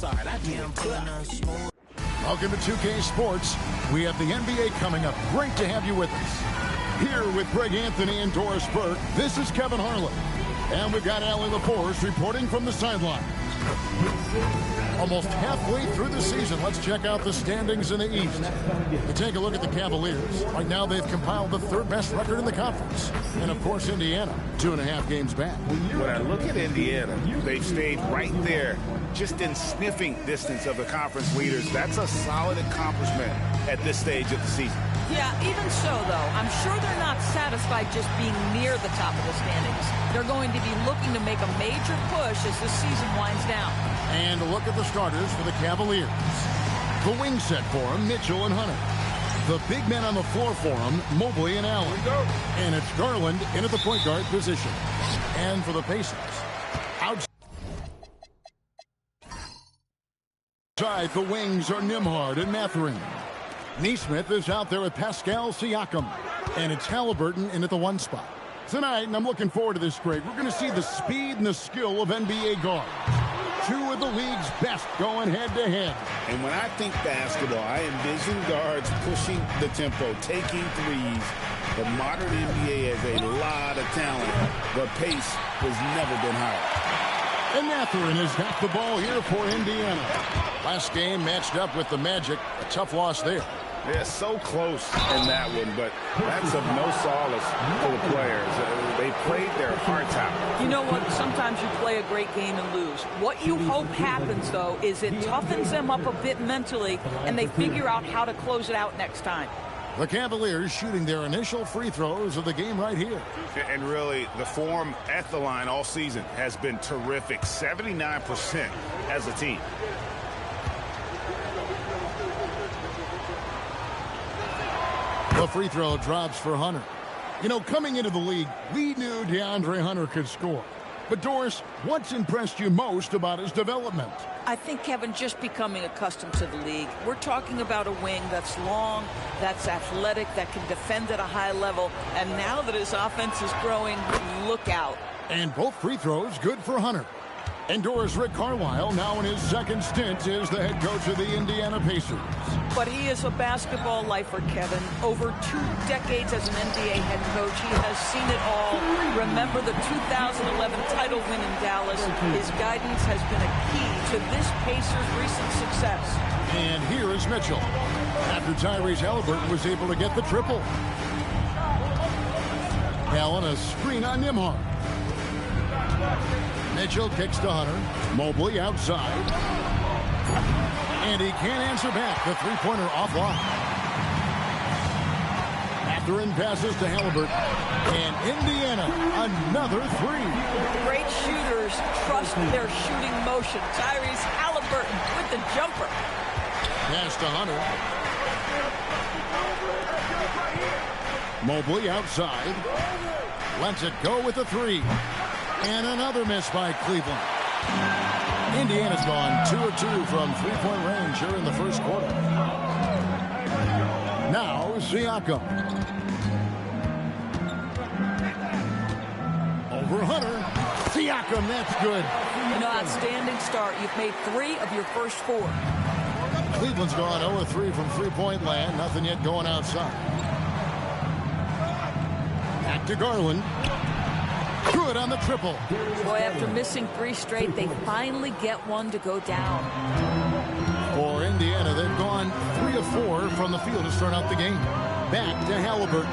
side. I do it. Welcome to 2K Sports. We have the NBA coming up. Great to have you with us. Here with Greg Anthony and Doris Burke, this is Kevin Harlan. And we've got Allie LaForce reporting from the sideline. Almost halfway through the season, let's check out the standings in the East. We take a look at the Cavaliers. Right now, they've compiled the third best record in the conference. And, of course, Indiana, 2.5 games back. When I look at Indiana, they've stayed right there, just in sniffing distance of the conference leaders. That's a solid accomplishment at this stage of the season. Yeah, even so, though, I'm sure they're not satisfied just being near the top of the standings. They're going to be looking to make a major push as the season winds down. And a look at the starters for the Cavaliers. The wing set for them, Mitchell and Hunter. The big men on the floor for them, Mobley and Allen. And it's Garland in at the point guard position. And for the Pacers, outside the wings are Nembhard and Mathurin. Nesmith is out there with Pascal Siakam. And it's Halliburton in at the one spot. Tonight, and I'm looking forward to this, Greg, we're going to see the speed and the skill of NBA guards. Two of the league's best going head-to-head. And when I think basketball, I envision guards pushing the tempo, taking threes. The modern NBA has a lot of talent. The pace has never been higher. And Mathurin has got the ball here for Indiana. Last game matched up with the Magic. A tough loss there. Yeah, so close in that one, but that's of no solace for the players. They played their hearts out. You know what? Sometimes you play a great game and lose. What you hope happens, though, is it toughens them up a bit mentally, and they figure out how to close it out next time. The Cavaliers shooting their initial free throws of the game right here. And really, the form at the line all season has been terrific. 79% as a team. The free throw drops for Hunter. You know, coming into the league, we knew DeAndre Hunter could score. But, Doris, what's impressed you most about his development? I think, Kevin, just becoming accustomed to the league. We're talking about a wing that's long, that's athletic, that can defend at a high level. And now that his offense is growing, look out. And both free throws good for Hunter. And Doris, Rick Carlisle, now in his second stint, is the head coach of the Indiana Pacers. But he is a basketball lifer, Kevin. Over 2 decades as an NBA head coach, he has seen it all. Remember the 2011 title win in Dallas. His guidance has been a key to this Pacers' recent success. And here is Mitchell. After Tyrese Halliburton was able to get the triple. Allen, a screen on Nembhard. Mitchell kicks to Hunter. Mobley outside. And he can't answer back. The three-pointer offline. Mathurin passes to Halliburton. And Indiana, another three. Great shooters trust their shooting motion. Tyrese Halliburton with the jumper. Pass to Hunter. Mobley outside. Lets it go with the three. And another miss by Cleveland. Indiana's gone 2 of 2 from three-point range here in the first quarter. Now Siakam. Over Hunter. Siakam, that's good. You know, outstanding start. You've made 3 of your first 4. Cleveland's gone 0 of 3 from three-point land. Nothing yet going outside. Back to Garland. Good on the triple. Boy, after missing 3 straight, they finally get one to go down. For Indiana, they've gone 3 of 4 from the field to start out the game. Back to Halliburton.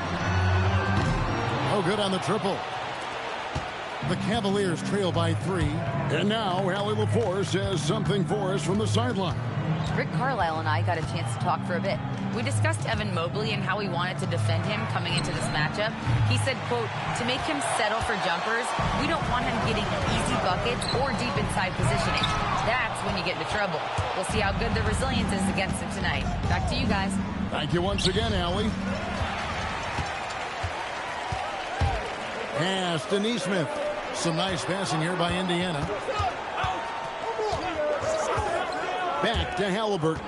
Oh, good on the triple. The Cavaliers trail by 3. And now Allie LaForce has something for us from the sideline. Rick Carlisle and I got a chance to talk for a bit. We discussed Evan Mobley and how we wanted to defend him coming into this matchup. He said, quote, to make him settle for jumpers, we don't want him getting easy buckets or deep inside positioning. That's when you get into trouble. We'll see how good the resilience is against him tonight. Back to you guys. Thank you once again, Allie. Pass to Nesmith. Some nice passing here by Indiana. Back to Halliburton.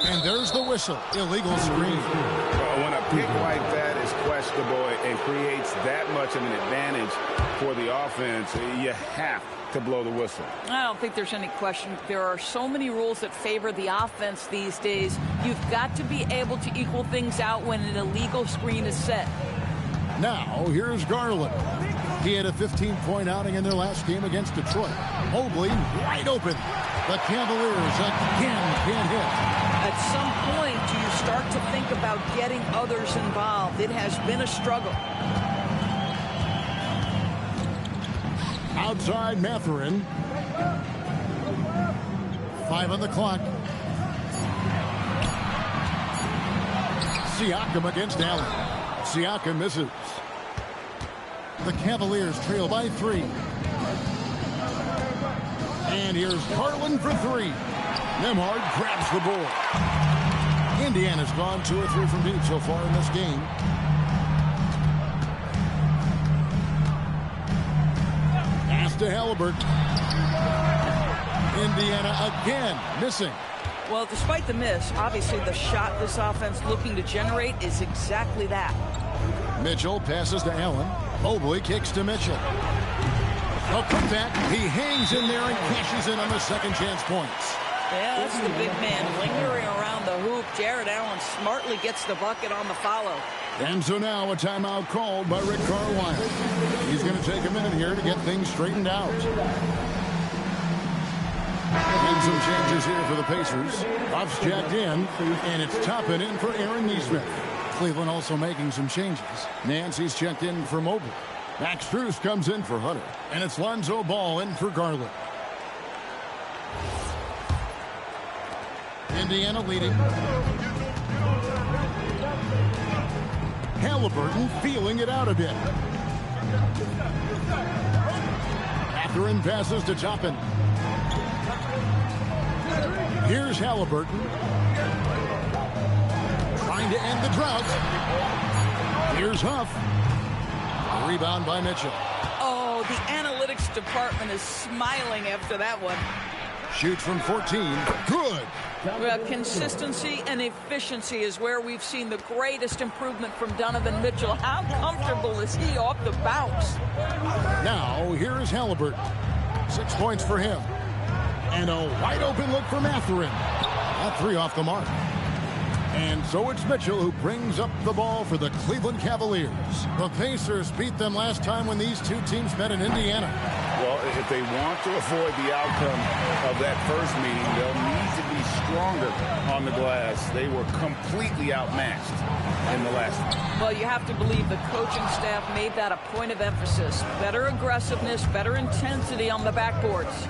And there's the whistle. Illegal screen. Well, when a pick like that is questionable and creates that much of an advantage for the offense, you have to blow the whistle. I don't think there's any question. There are so many rules that favor the offense these days. You've got to be able to equal things out when an illegal screen is set. Now, here's Garland. He had a 15-point outing in their last game against Detroit. Mobley wide open. The Cavaliers again can't hit. At some point, do you start to think about getting others involved? It has been a struggle. Outside Mathurin. 5 on the clock. Siakam against Allen. Siakam misses. The Cavaliers trail by 3. And here's Garland for 3. Nembhard grabs the ball. Indiana's gone 2 or 3 from deep so far in this game. Pass to Halliburton. Indiana again missing. Well, despite the miss, obviously the shot this offense looking to generate is exactly that. Mitchell passes to Allen. Mobley kicks to Mitchell. A putback. He hangs in there and cashes in on the second chance points. Yeah, that's the big man lingering around the hoop. Jared Allen smartly gets the bucket on the follow. And so now a timeout called by Rick Carlisle. He's going to take a minute here to get things straightened out. And some changes here for the Pacers. Buff's checked in, and it's Toppin in for Aaron Nesmith. Cleveland also making some changes. Nancy's checked in for Mobley. Max Strus comes in for Hunter. And it's Lonzo Ball in for Garland. Indiana leading. Halliburton feeling it out a bit. Mathurin passes to Toppin. Here's Halliburton. Trying to end the drought. Here's Huff. Rebound by Mitchell. Oh, the analytics department is smiling after that one. Shoots from 14. Good. Well, consistency and efficiency is where we've seen the greatest improvement from Donovan Mitchell. How comfortable is he off the bounce? Now, here is Halliburton. 6 points for him. And a wide open look for Mathurin. That 3 off the mark. And so it's Mitchell who brings up the ball for the Cleveland Cavaliers. The Pacers beat them last time when these two teams met in Indiana. Well, if they want to avoid the outcome of that first meeting, they'll need to be stronger on the glass. They were completely outmatched in the last one. Well, you have to believe the coaching staff made that a point of emphasis. Better aggressiveness, better intensity on the backboards.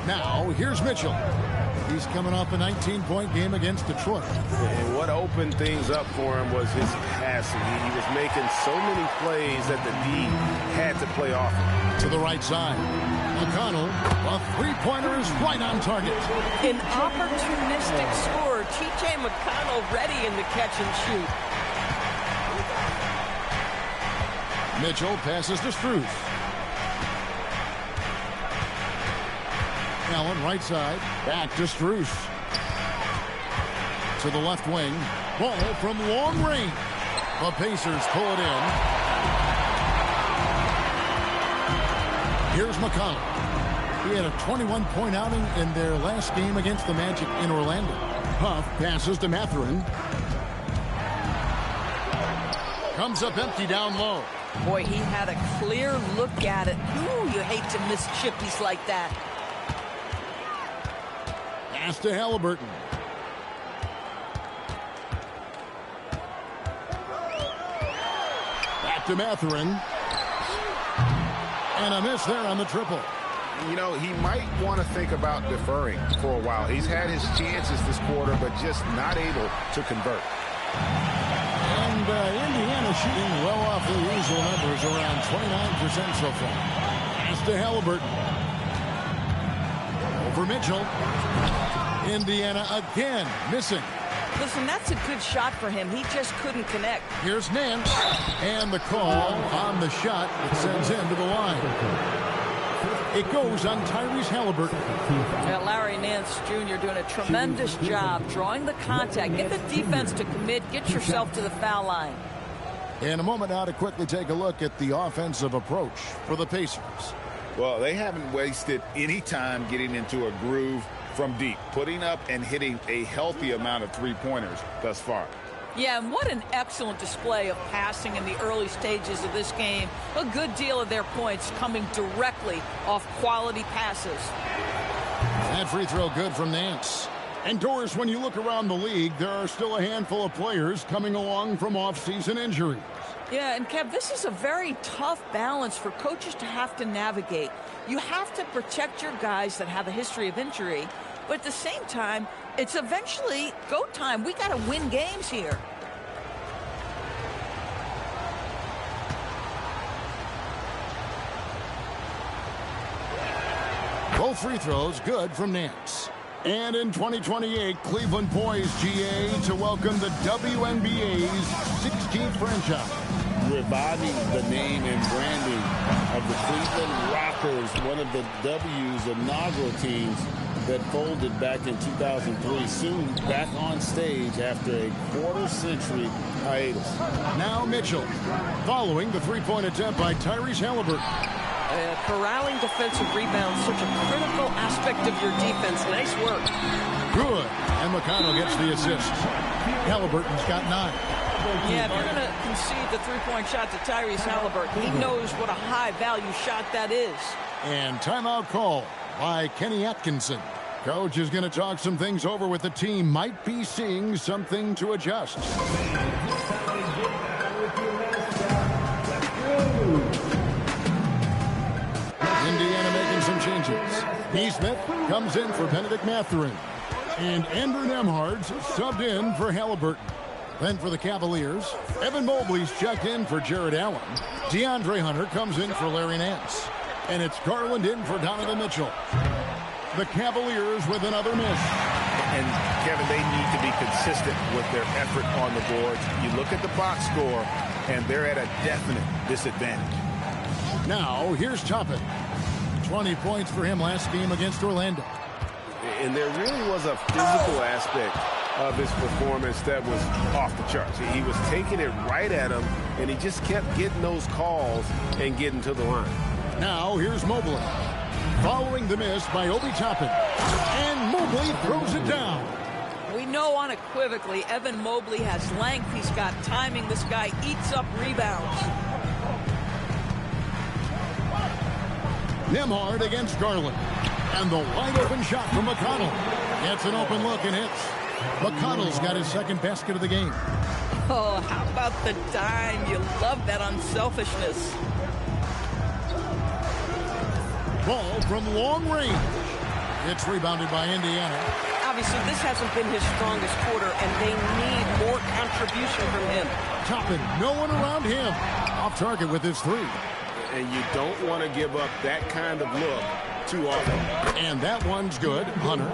Now, here's Mitchell. He's coming off a 19-point game against Detroit. And what opened things up for him was his passing. He was making so many plays that the D had to play off him. To the right side. McConnell, a three-pointer is right on target. An opportunistic scorer. T.J. McConnell ready in the catch and shoot. Mitchell passes to Strus. Allen right side. Back to Strus. To the left wing. Ball from long range. The Pacers pull it in. Here's McConnell. He had a 21-point outing in their last game against the Magic in Orlando. Huff passes to Mathurin. Comes up empty down low. Boy, he had a clear look at it. Ooh, you hate to miss chippies like that. Pass to Halliburton. Back to Mathurin. And a miss there on the triple. You know, he might want to think about deferring for a while. He's had his chances this quarter, but just not able to convert. And Indiana shooting well off their usual numbers, around 29% so far. Pass to Halliburton. Over Mitchell. Indiana again missing. Listen, that's a good shot for him. He just couldn't connect. Here's Nance. And the call on the shot that sends him to the line. It goes on Tyrese Halliburton. Yeah, Larry Nance Jr. doing a tremendous job drawing the contact. Get the defense to commit. Get yourself to the foul line. In a moment now to quickly take a look at the offensive approach for the Pacers. Well, they haven't wasted any time getting into a groove from deep, putting up and hitting a healthy amount of three-pointers thus far. Yeah, and what an excellent display of passing in the early stages of this game. A good deal of their points coming directly off quality passes. That free throw good from Nance. And Doris, when you look around the league, there are still a handful of players coming along from off-season injuries. Yeah, and Kev, this is a very tough balance for coaches to have to navigate. You have to protect your guys that have a history of injury, but at the same time, it's eventually go time. We got to win games here. Both free throws good from Nance. And in 2028, Cleveland poised, GA, to welcome the WNBA's 16th franchise. Reviving the name and branding of the Cleveland Rockers, one of the W's inaugural teams that folded back in 2003, soon back on stage after a quarter-century hiatus. Now Mitchell, following the three-point attempt by Tyrese Halliburton. Corralling defensive rebounds, such a critical aspect of your defense. Nice work. Good. And McConnell gets the assist. Halliburton's got 9. Yeah, if you're going to concede the three-point shot to Tyrese Halliburton, he knows what a high-value shot that is. And timeout call by Kenny Atkinson. Coach is going to talk some things over with the team. Might be seeing something to adjust. Indiana making some changes. Neesmith comes in for Benedict Mathurin. And Andrew Nembhard's subbed in for Halliburton. Then for the Cavaliers, Evan Mobley's checked in for Jared Allen. DeAndre Hunter comes in for Larry Nance. And it's Garland in for Donovan Mitchell. The Cavaliers with another miss. And, Kevin, they need to be consistent with their effort on the boards. You look at the box score, and they're at a definite disadvantage. Now, here's Toppin. 20 points for him last game against Orlando. And there really was a physical aspect of his performance that was off the charts. He was taking it right at him, and he just kept getting those calls and getting to the line. Now, here's Mobley. Following the miss by Obi Toppin. And Mobley throws it down. We know unequivocally Evan Mobley has length. He's got timing. This guy eats up rebounds. Nembhard against Garland. And the wide open shot from McConnell. Gets an open look and hits. McConnell's got his second basket of the game. Oh, how about the dime? You love that unselfishness. Ball from long range. It's rebounded by Indiana. Obviously, this hasn't been his strongest quarter, and they need more contribution from him. Toppin, no one around him. Off target with his 3. And you don't want to give up that kind of look too often. And that one's good. Hunter.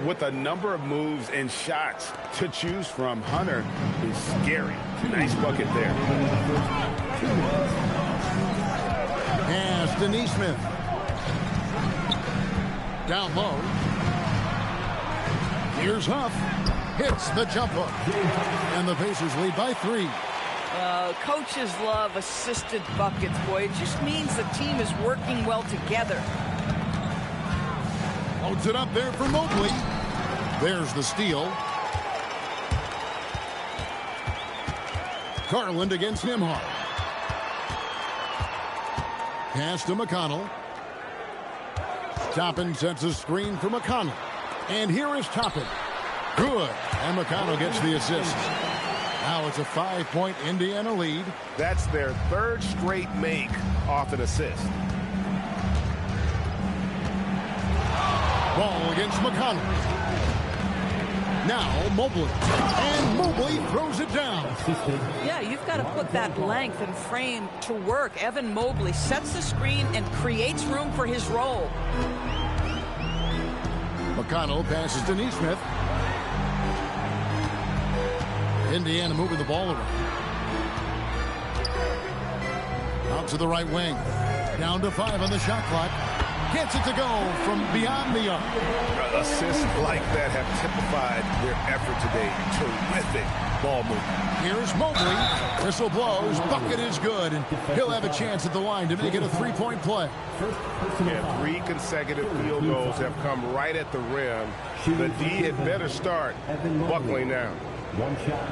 With a number of moves and shots to choose from, Hunter is scary. Nice bucket there. Pass to Neesmith. Down low. Here's Huff. Hits the jump hook. And the Pacers lead by 3. Coaches love assisted buckets, boy. It just means the team is working well together. Loads it up there for Mobley. There's the steal. Garland against Nembhard. Pass to McConnell. Toppin sets a screen for McConnell. And here is Toppin. Good. And McConnell gets the assist. Now it's a 5-point Indiana lead. That's their 3rd straight make off an assist. Ball against McConnell. Now Mobley. And Mobley throws it down. Yeah, you've got to put that length and frame to work. Evan Mobley sets the screen and creates room for his role. McConnell passes to Neesmith. Indiana moving the ball around. Out to the right wing. Down to 5 on the shot clock. Gets it to go from beyond the arc. Assists like that have typified their effort today. Terrific Ball movement. Here's Mobley. Whistle blows. Bucket is good. And he'll have a chance at the line to make it a three-point play. Yeah, 3 consecutive field goals have come right at the rim. The D had better start buckling down. One shot.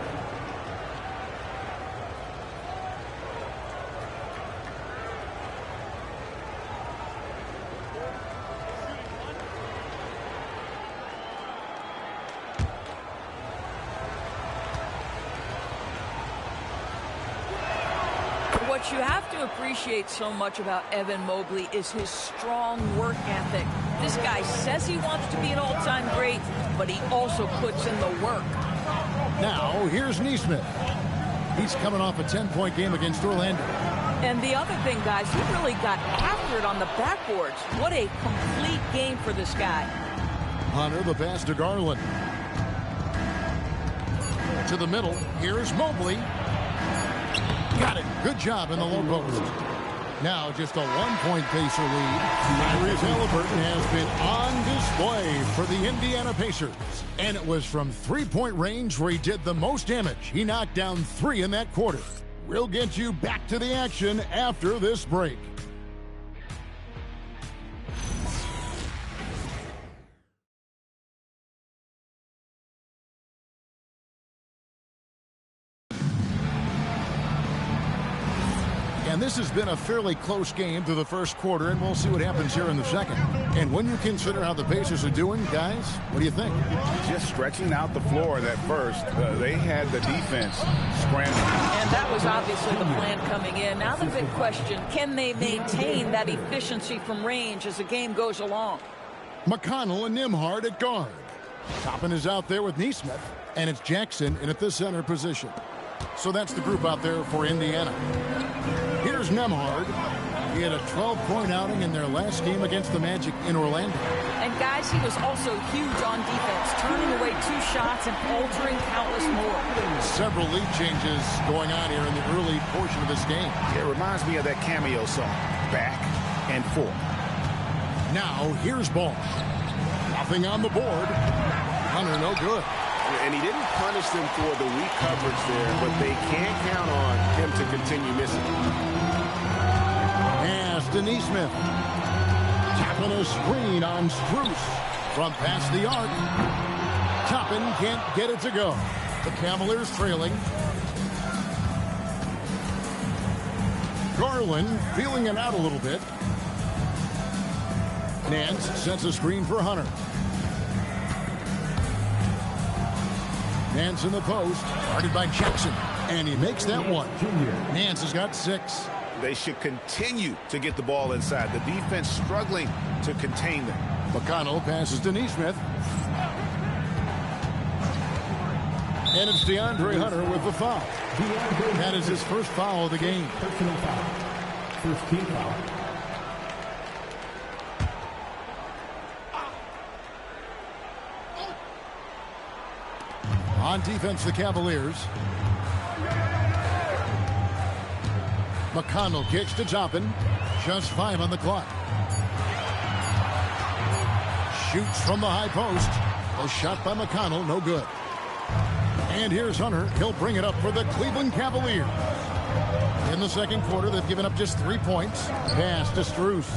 What you have to appreciate so much about Evan Mobley is his strong work ethic. This guy says he wants to be an all-time great, but he also puts in the work. Now, here's Nesmith. He's coming off a 10-point game against Orlando. And the other thing, guys, he really got after it on the backboards. What a complete game for this guy. Hunter, the pass to Garland. To the middle. Here's Mobley. Got it. Good job in the low post. Now just a 1-point Pacer lead. Tyrese Haliburton has been on display for the Indiana Pacers. And it was from three-point range where he did the most damage. He knocked down 3 in that quarter. We'll get you back to the action after this break. And this has been a fairly close game through the first quarter, and we'll see what happens here in the second. And when you consider how the Pacers are doing, guys, what do you think? Just stretching out the floor that first. They had the defense scrambling. And that was obviously the plan coming in. Now the big question, can they maintain that efficiency from range as the game goes along? McConnell and Nembhard at guard. Toppin is out there with Nesmith, and it's Jackson in at the center position. So that's the group out there for Indiana. Here's Nembhard. He had a 12-point outing in their last game against the Magic in Orlando. And guys, he was also huge on defense, turning away 2 shots and altering countless more. Several lead changes going on here in the early portion of this game. It reminds me of that cameo song, Back and Forth. Now, here's Ball. Nothing on the board. Hunter, no good. And he didn't punish them for the weak coverage there, but they can't count on him to continue missing. Pass to Nesmith. Tapping a screen on Strus from past the arc. Toppin can't get it to go. The Cavaliers trailing. Garland feeling it out a little bit. Nance sets a screen for Hunter. Nance in the post, guarded by Jackson, and he makes that one. Nance has got 6. They should continue to get the ball inside. The defense struggling to contain them. McConnell passes to Nesmith. And it's DeAndre Hunter with the foul. That is his first foul of the game. Personal foul. First team foul. On defense, the Cavaliers. McConnell kicks to Toppin. Just 5 on the clock. Shoots from the high post. A shot by McConnell, no good. And here's Hunter. He'll bring it up for the Cleveland Cavaliers. In the second quarter, they've given up just 3 points. Pass to Strus.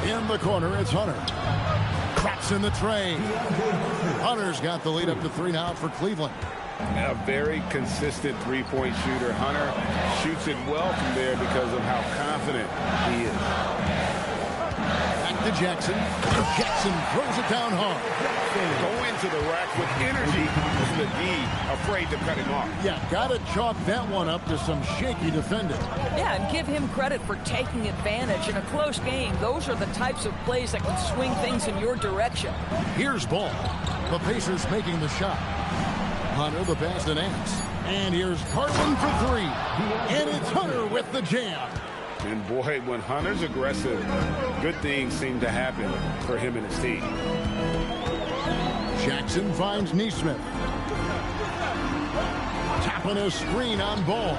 In the corner, it's Hunter. Craps in the tray. Hunter's got the lead up to 3 now for Cleveland. A very consistent three-point shooter. Hunter shoots it well from there because of how confident he is. Back to Jackson. And Jackson throws it down hard. Go into the rack with energy. The D afraid to cut him off. Yeah, got to chalk that one up to some shaky defending. Yeah, and give him credit for taking advantage in a close game. Those are the types of plays that can swing things in your direction. Here's Ball. The Pacers making the shot. Hunter, the pass to Nance. And here's Garland for 3. And it's Hunter with the jam. And boy, when Hunter's aggressive, good things seem to happen for him and his team. Jackson finds Nesmith. Tapping a screen on Ball.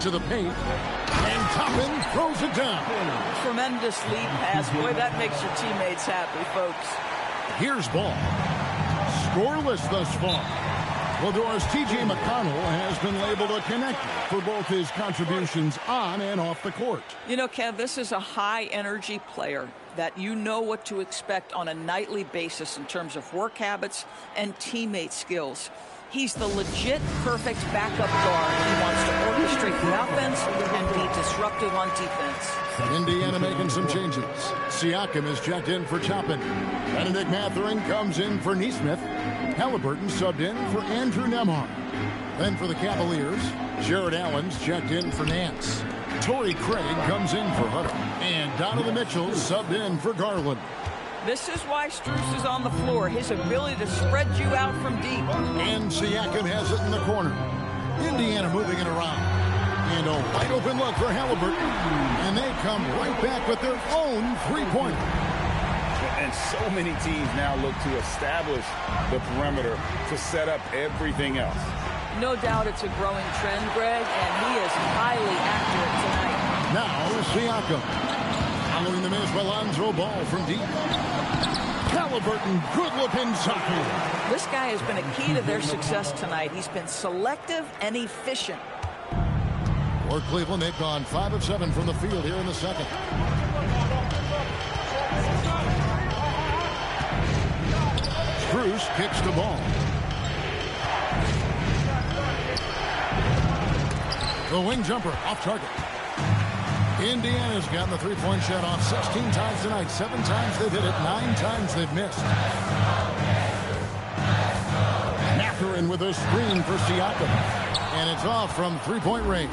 To the paint. And Toppin throws it down. Tremendous lead pass. Boy, that makes your teammates happy, folks. Here's Ball. Scoreless thus far. Well, Doris, T.J. McConnell has been labeled a connector for both his contributions on and off the court. You know, Kev, this is a high-energy player that you know what to expect on a nightly basis in terms of work habits and teammate skills. He's the legit perfect backup guard. He wants to orchestrate the offense and be disruptive on defense. Indiana making some changes. Siakam is checked in for Toppin. Benedict Mathurin comes in for Neesmith. Halliburton subbed in for Andrew Nembhard. Then for the Cavaliers, Jared Allen's checked in for Nance. Torrey Craig comes in for Hutter. And Donovan Mitchell subbed in for Garland. This is why Strus is on the floor. His ability to spread you out from deep. And Siakam has it in the corner. Indiana moving it around. And a wide open look for Halliburton. And they come right back with their own three-pointer. And so many teams now look to establish the perimeter to set up everything else. No doubt it's a growing trend, Greg, and he is highly accurate tonight. Now Siakam. Following the miss by Lonzo Ball from deep. Halliburton, good-looking soccer. This guy has been a key to their success tonight. He's been selective and efficient. For Cleveland, they've gone 5 of 7 from the field here in the second. Strus kicks the ball. The wing jumper off target. Indiana's gotten the three-point shot off 16 times tonight. 7 times they've hit it, 9 times they've missed. Mathurin with a screen for Siakam. And it's off from three-point range.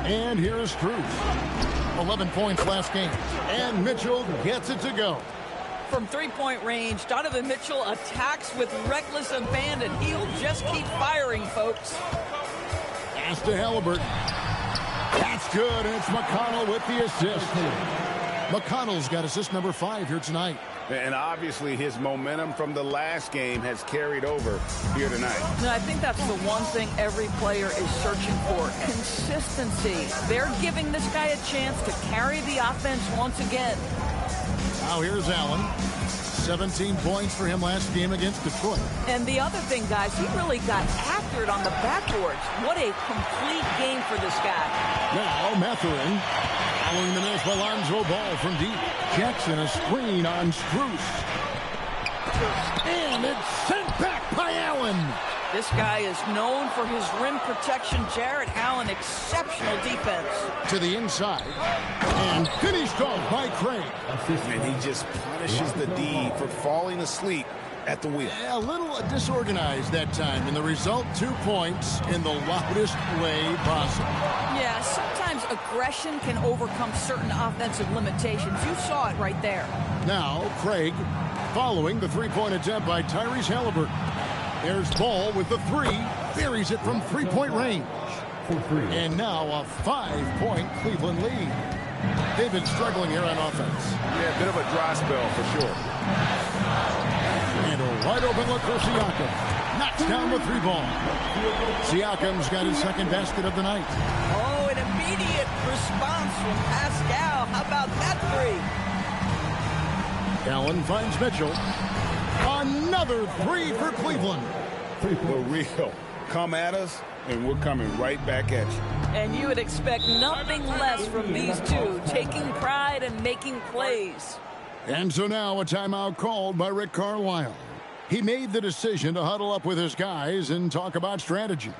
And here is Strus. 11 points last game. And Mitchell gets it to go. From three-point range, Donovan Mitchell attacks with reckless abandon. He'll just keep firing, folks. Pass to Halliburton. That's good, and it's McConnell with the assist. McConnell's got assist number 5 here tonight. And obviously his momentum from the last game has carried over here tonight. No, I think that's the one thing every player is searching for. Consistency. They're giving this guy a chance to carry the offense once again. Now here's Allen. 17 points for him last game against Detroit. And the other thing, guys, he really got after it on the backboards. What a complete game for this guy. Now Mathurin. Following the miss by Lonzo Ball from deep. Jackson a screen on Strus. And it's sent back by Allen. This guy is known for his rim protection. Jared Allen, exceptional defense. To the inside. And finished off by Craig. And he just punishes the D for falling asleep at the wheel. A little disorganized that time. And the result, 2 points in the loudest way possible. Yeah, sometimes aggression can overcome certain offensive limitations. You saw it right there. Now, Craig following the three-point attempt by Tyrese Halliburton. There's Ball with the 3. Buries it from three-point range. And now a 5-point Cleveland lead. They've been struggling here on offense. Yeah, a bit of a dry spell for sure. And a wide open look for Siakam. Knocks down the 3 ball. Siakam's got his second basket of the night. Oh, an immediate response from Pascal. How about that 3? Allen finds Mitchell. Another 3 for Cleveland. For real. Come at us, and we're coming right back at you. And you would expect nothing less from these two, taking pride and making plays. And so now a timeout called by Rick Carlisle. He made the decision to huddle up with his guys and talk about strategy.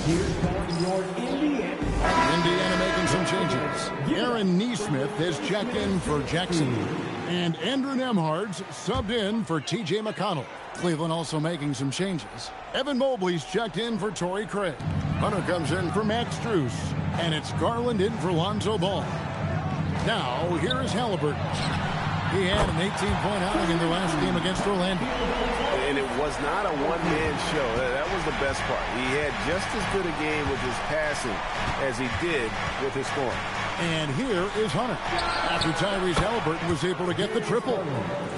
Here's calling your Indiana making some changes. Aaron Neesmith has checked in for Jackson. And Andrew Nembhard's subbed in for T.J. McConnell. Cleveland also making some changes. Evan Mobley's checked in for Torrey Craig. Hunter comes in for Max Strus. And it's Garland in for Lonzo Ball. Now, here is Halliburton. He had an 18-point outing in the last game against Orlando. And it was not a one-man show. That was the best part. He had just as good a game with his passing as he did with his scoring. And here is Hunter. After Tyrese Halliburton was able to get the triple.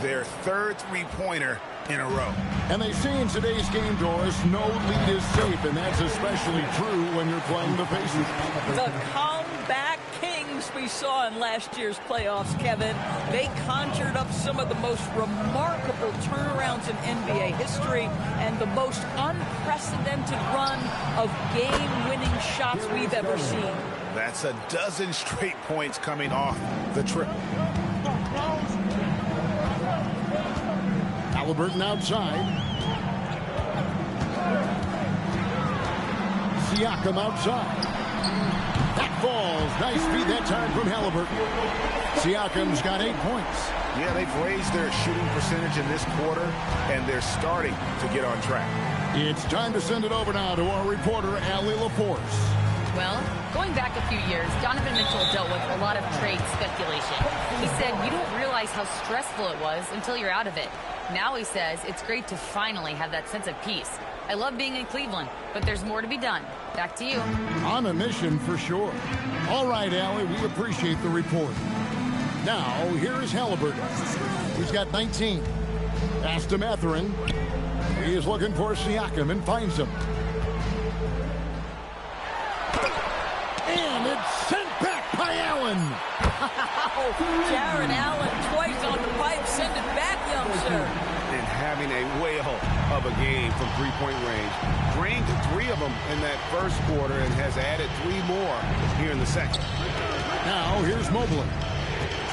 Their third three-pointer in a row. And they say in today's game, Doris, no lead is safe, and that's especially true when you're playing the Pacers. The comeback king things we saw in last year's playoffs, Kevin. They conjured up some of the most remarkable turnarounds in NBA history and the most unprecedented run of game-winning shots we've ever seen. That's a dozen straight points coming off the triple. Halliburton outside. Siakam outside. That falls. Nice feed that time from Halliburton. Siakam's got 8 points. Yeah, they've raised their shooting percentage in this quarter, and they're starting to get on track. It's time to send it over now to our reporter, Allie LaForce. Well, going back a few years, Donovan Mitchell dealt with a lot of trade speculation. He said, you don't realize how stressful it was until you're out of it. Now he says it's great to finally have that sense of peace. I love being in Cleveland, but there's more to be done. Back to you. On a mission for sure. All right, Allie, we appreciate the report. Now, here is Halliburton. He's got 19. Pass to Mathurin. He is looking for Siakam and finds him. And it's sent back by Allen. Jarrett Allen twice on the pipe. Send it back, youngster. And having a whale of a game from three-point range. Drained 3 of them in that first quarter and has added 3 more here in the second. Now, here's Mobley.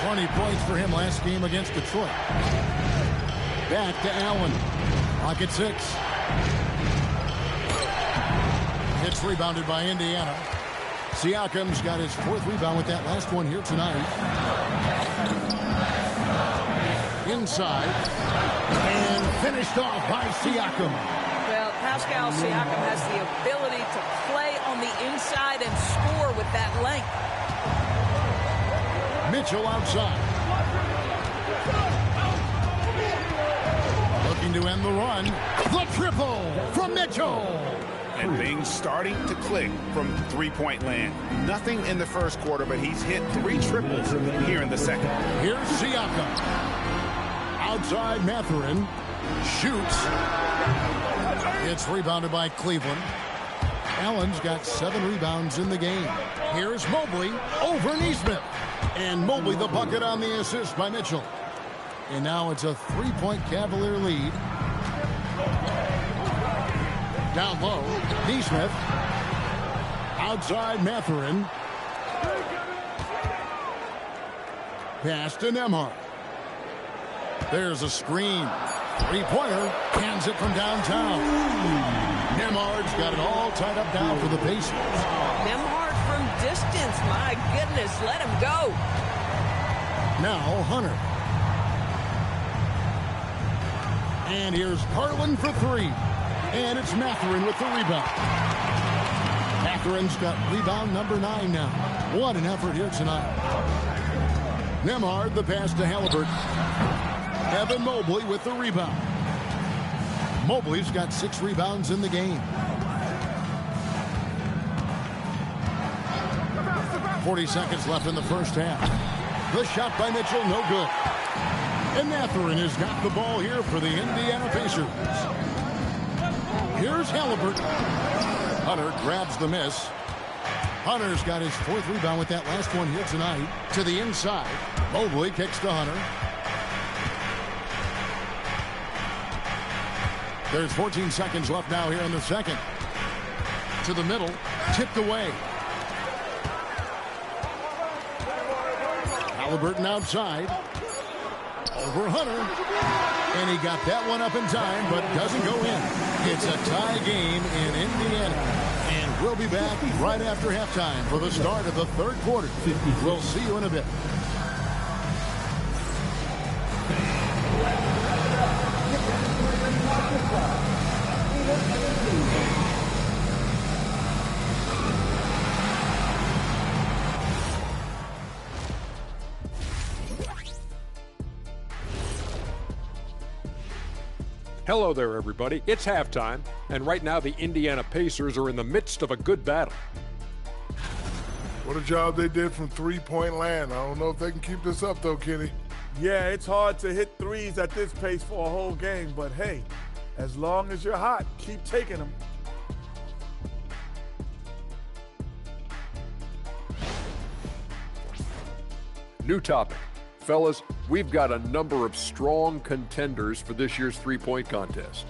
20 points for him last game against Detroit. Back to Allen. Clock at 6. It's rebounded by Indiana. Siakam's got his 4th rebound with that last one here tonight. Inside. And finished off by Siakam. Well, Pascal Siakam has the ability to play on the inside and score with that length. Mitchell outside. Looking to end the run. The triple from Mitchell. And things starting to click from three-point land. Nothing in the first quarter, but he's hit 3 triples here in the second. Here's Siakam. Outside Mathurin. Shoots. It's rebounded by Cleveland. Allen's got 7 rebounds in the game. Here's Mobley over Nesmith. And Mobley the bucket on the assist by Mitchell. And now it's a 3-point Cavalier lead. Down low, Nesmith. Outside Mathurin. Pass to Nembhard. There's a screen. 3-pointer. Cans it from downtown. Nembhard's got it all tied up now for the Pacers. Nembhard from distance. My goodness, let him go. Now Hunter. And here's Garland for 3. And it's Mathurin with the rebound. Mathurin's got rebound number 9 now. What an effort here tonight. Nembhard the pass to Halliburton. Evan Mobley with the rebound. Mobley's got 6 rebounds in the game. 40 seconds left in the first half. The shot by Mitchell, no good. And Mathurin has got the ball here for the Indiana Pacers. Here's Halliburton. Hunter grabs the miss. Hunter's got his 4th rebound with that last one here tonight. To the inside. Mobley kicks to Hunter. There's 14 seconds left now here in the second. To the middle. Tipped away. Halliburton outside. Over Hunter. And he got that one up in time, but doesn't go in. It's a tie game in Indiana. And we'll be back right after halftime for the start of the 3rd quarter. We'll see you in a bit. Hello there, everybody. It's halftime, and right now the Indiana Pacers are in the midst of a good battle. What a job they did from three-point land. I don't know if they can keep this up, though, Kenny. Yeah, it's hard to hit threes at this pace for a whole game, but hey, as long as you're hot, keep taking them. New topic. Fellas, we've got a number of strong contenders for this year's three-point contest.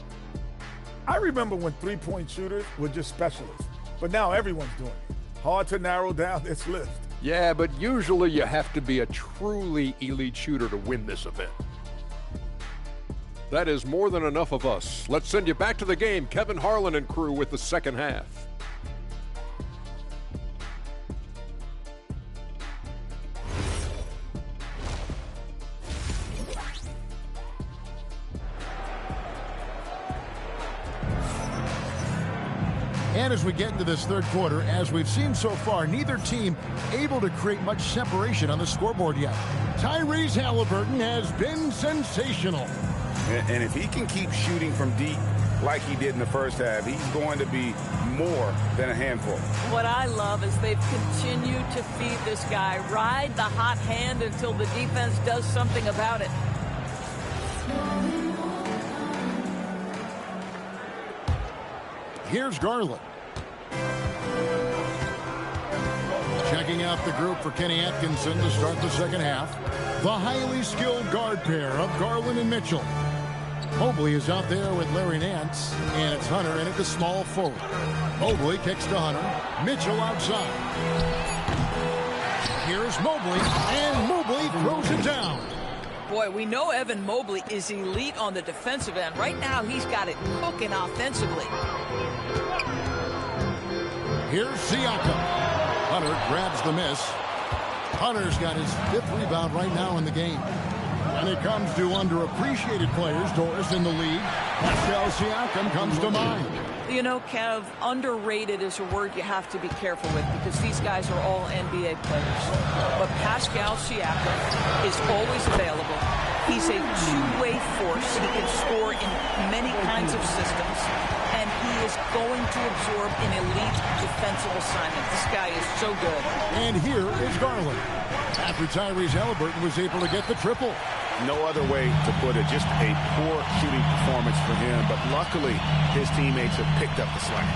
I remember when three-point shooters were just specialists, but now everyone's doing it. Hard to narrow down this list. Yeah, but usually you have to be a truly elite shooter to win this event. That is more than enough of us. Let's send you back to the game. Kevin Harlan and crew with the second half. And as we get into this third quarter, as we've seen so far, neither team able to create much separation on the scoreboard yet. Tyrese Halliburton has been sensational. And if he can keep shooting from deep like he did in the first half, he's going to be more than a handful. What I love is they've continued to feed this guy, ride the hot hand until the defense does something about it. Here's Garland. Checking out the group for Kenny Atkinson to start the second half. The highly skilled guard pair of Garland and Mitchell. Mobley is out there with Larry Nance, and it's Hunter in at the small forward. Mobley kicks to Hunter. Mitchell outside. Here's Mobley, and Mobley throws it down. Boy, we know Evan Mobley is elite on the defensive end. Right now, he's got it cooking offensively. Here's Siakam. Hunter grabs the miss. Hunter's got his 5th rebound right now in the game. When it comes to underappreciated players, Doris, in the league, Pascal Siakam comes to mind. You know, Kev, underrated is a word you have to be careful with because these guys are all NBA players. But Pascal Siakam is always available. He's a two-way force. He can score in many kinds of systems. And he is going to absorb an elite defensive assignment. This guy is so good. And here is Garland. After Tyrese Halliburton was able to get the triple. No other way to put it. Just a poor shooting performance for him. But luckily, his teammates have picked up the slack.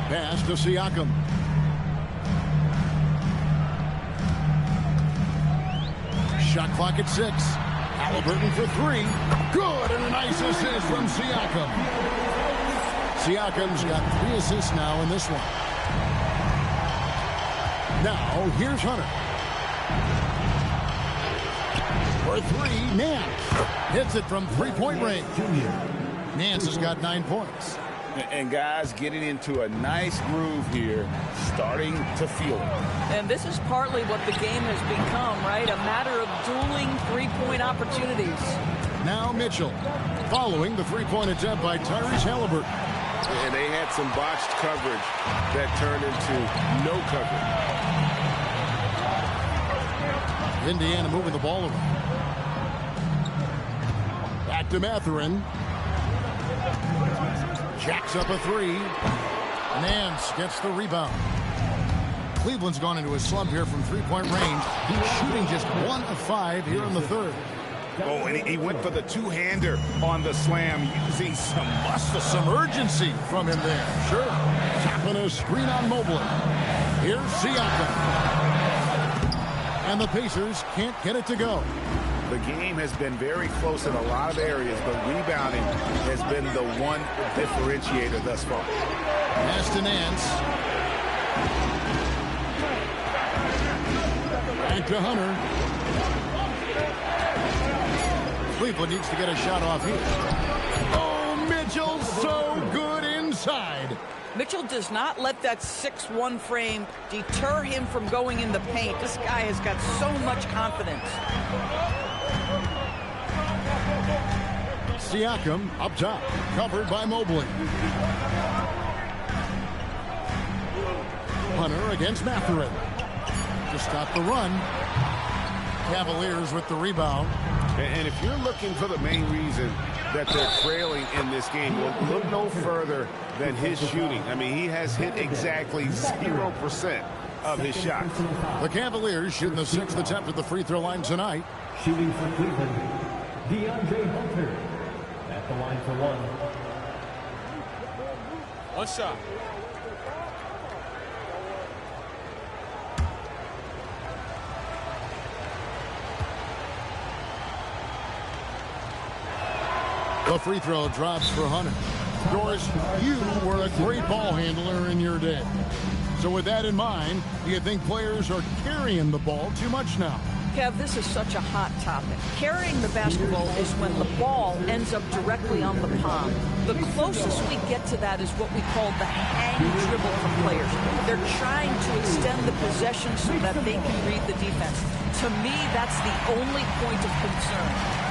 Pass to Siakam. Shot clock at 6. Halliburton for 3. Good, and a nice assist from Siakam. Siakam's got 3 assists now in this one. Now, here's Hunter. For 3, Nance hits it from three-point range. Nance has got 9 points. And guys getting into a nice groove here, starting to feel it. And this is partly what the game has become, right? A matter of dueling three-point opportunities. Now Mitchell, following the three-point attempt by Tyrese Halliburton. And they had some botched coverage that turned into no coverage. Indiana moving the ball around. Back to Mathurin. Jacks up a 3. Nance gets the rebound. Cleveland's gone into a slump here from three-point range. He's shooting just 1 of 5 here in the third. Oh, and he went for the two-hander on the slam, using some muscle. Some urgency from him there. Sure. Tapping a screen on Mobley. Here's Siakam. And the Pacers can't get it to go. The game has been very close in a lot of areas, but rebounding has been the one differentiator thus far. Pass to Nance. Back to Hunter. Cleveland needs to get a shot off here. Oh, Mitchell, so good inside. Mitchell does not let that 6'1" frame deter him from going in the paint. This guy has got so much confidence. Siakam up top, covered by Mobley. Hunter against Mathurin to stop the run. Cavaliers with the rebound. And if you're looking for the main reason that they're trailing in this game, well, look no further than his shooting. I mean, he has hit exactly 0% of his shots. The Cavaliers shooting the 6th attempt at the free throw line tonight. Shooting for Cleveland, DeAndre Hunter at the line for 1. One shot. The free throw drops for Hunter. Doris, you were a great ball handler in your day. So with that in mind, do you think players are carrying the ball too much now? Kev, this is such a hot topic. Carrying the basketball is when the ball ends up directly on the palm. The closest we get to that is what we call the hang dribble for players. They're trying to extend the possession so that they can read the defense. To me, that's the only point of concern.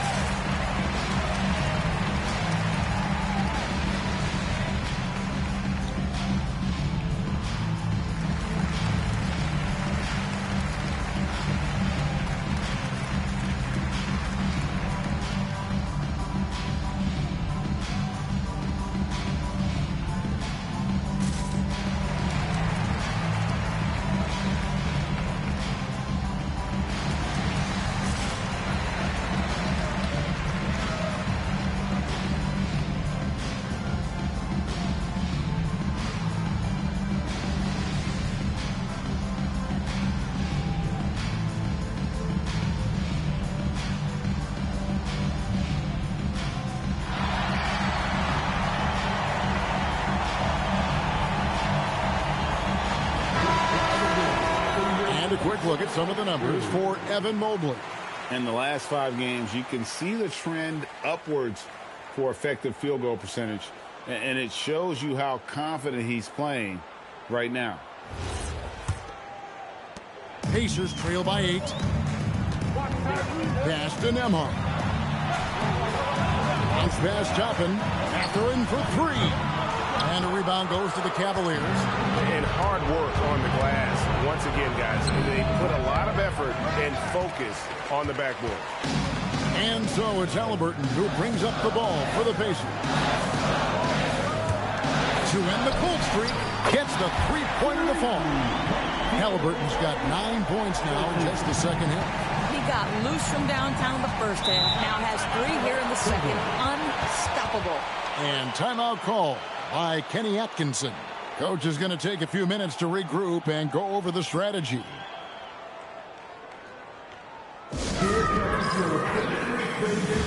Quick look at some of the numbers for Evan Mobley. In the last 5 games, you can see the trend upwards for effective field goal percentage, and it shows you how confident he's playing right now. Pacers trail by 8. Pass to Nembhard. Bounce pass Toppin. After in for 3. And a rebound goes to the Cavaliers. And hard work on the glass. Once again, guys, they put a lot of effort and focus on the backboard. And so it's Halliburton who brings up the ball for the Pacers. To end the cold streak, gets the three-pointer to fall. Halliburton's got 9 points now in just the second half. He got loose from downtown the first half, now has 3 here in the second. Unstoppable. And timeout call by Kenny Atkinson. Coach is going to take a few minutes to regroup and go over the strategy. Here comes your Pacers.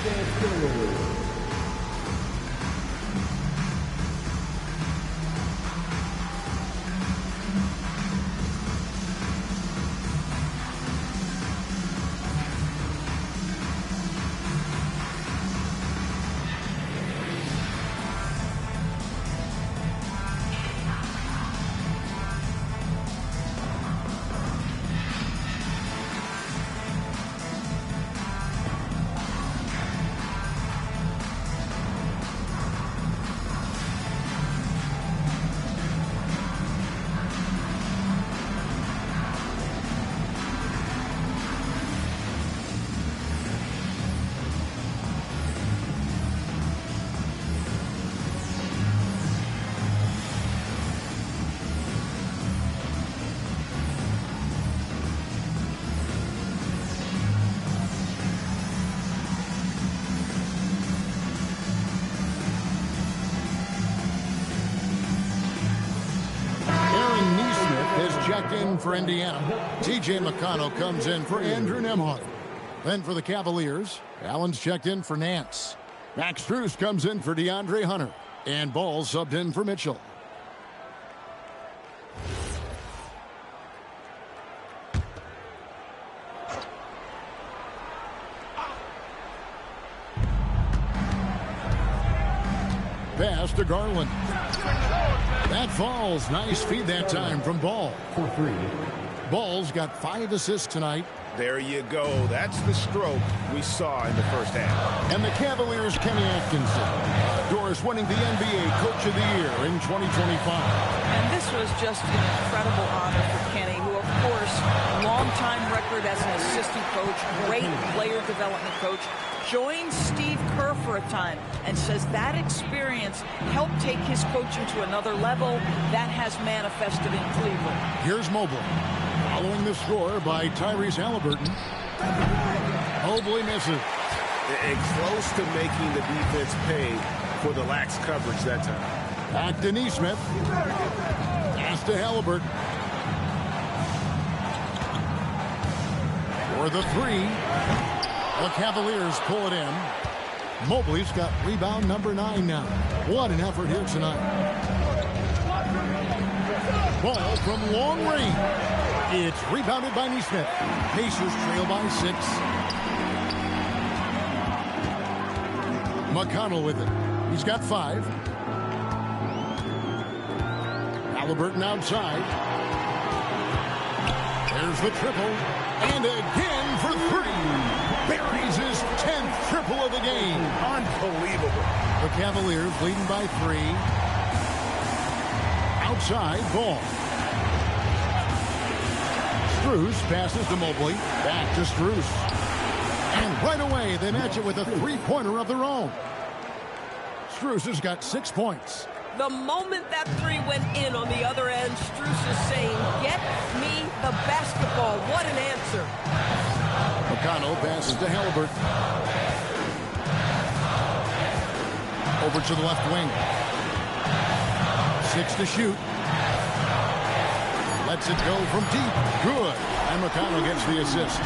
Checked in for Indiana. T.J. McConnell comes in for Andrew Nembhard. Then for the Cavaliers, Allen's checked in for Nance. Max Strus comes in for DeAndre Hunter. And Ball subbed in for Mitchell. Pass to Garland. That falls. Nice feed that time from Ball. For 3. Ball's got 5 assists tonight. There you go. That's the stroke we saw in the first half. And the Cavaliers' Kenny Atkinson. Doris winning the NBA Coach of the Year in 2025. And this was just an incredible honor for Kenny, who, of course, long-time record as an assistant coach, great player development coach, joined Steve Kerr for a time and says that experience helped take his coaching to another level. That has manifested in Cleveland. Here's Mobley. Following the score by Tyrese Halliburton. Mobley misses. And close to making the defense pay for the lax coverage that time. Back to Nesmith. Pass to Halliburton. For the 3. The Cavaliers pull it in. Mobley's got rebound number 9 now. What an effort here tonight. Ball from long range. It's rebounded by Nesmith. Pacers trail by 6. McConnell with it. He's got 5. Halliburton outside. There's the triple. And again for 3. Buries his 10th triple of the game. Unbelievable. The Cavaliers leading by 3. Outside, Ball. Strus passes to Mobley. Back to Strus. And right away, they match it with a 3-pointer of their own. Strus has got 6 points. The moment that 3 went in on the other end, Strus is saying, get me the basketball. What an answer. McConnell passes to Halliburton. Over to the left wing. 6 to shoot. Lets it go from deep. Good. And McConnell gets the assist.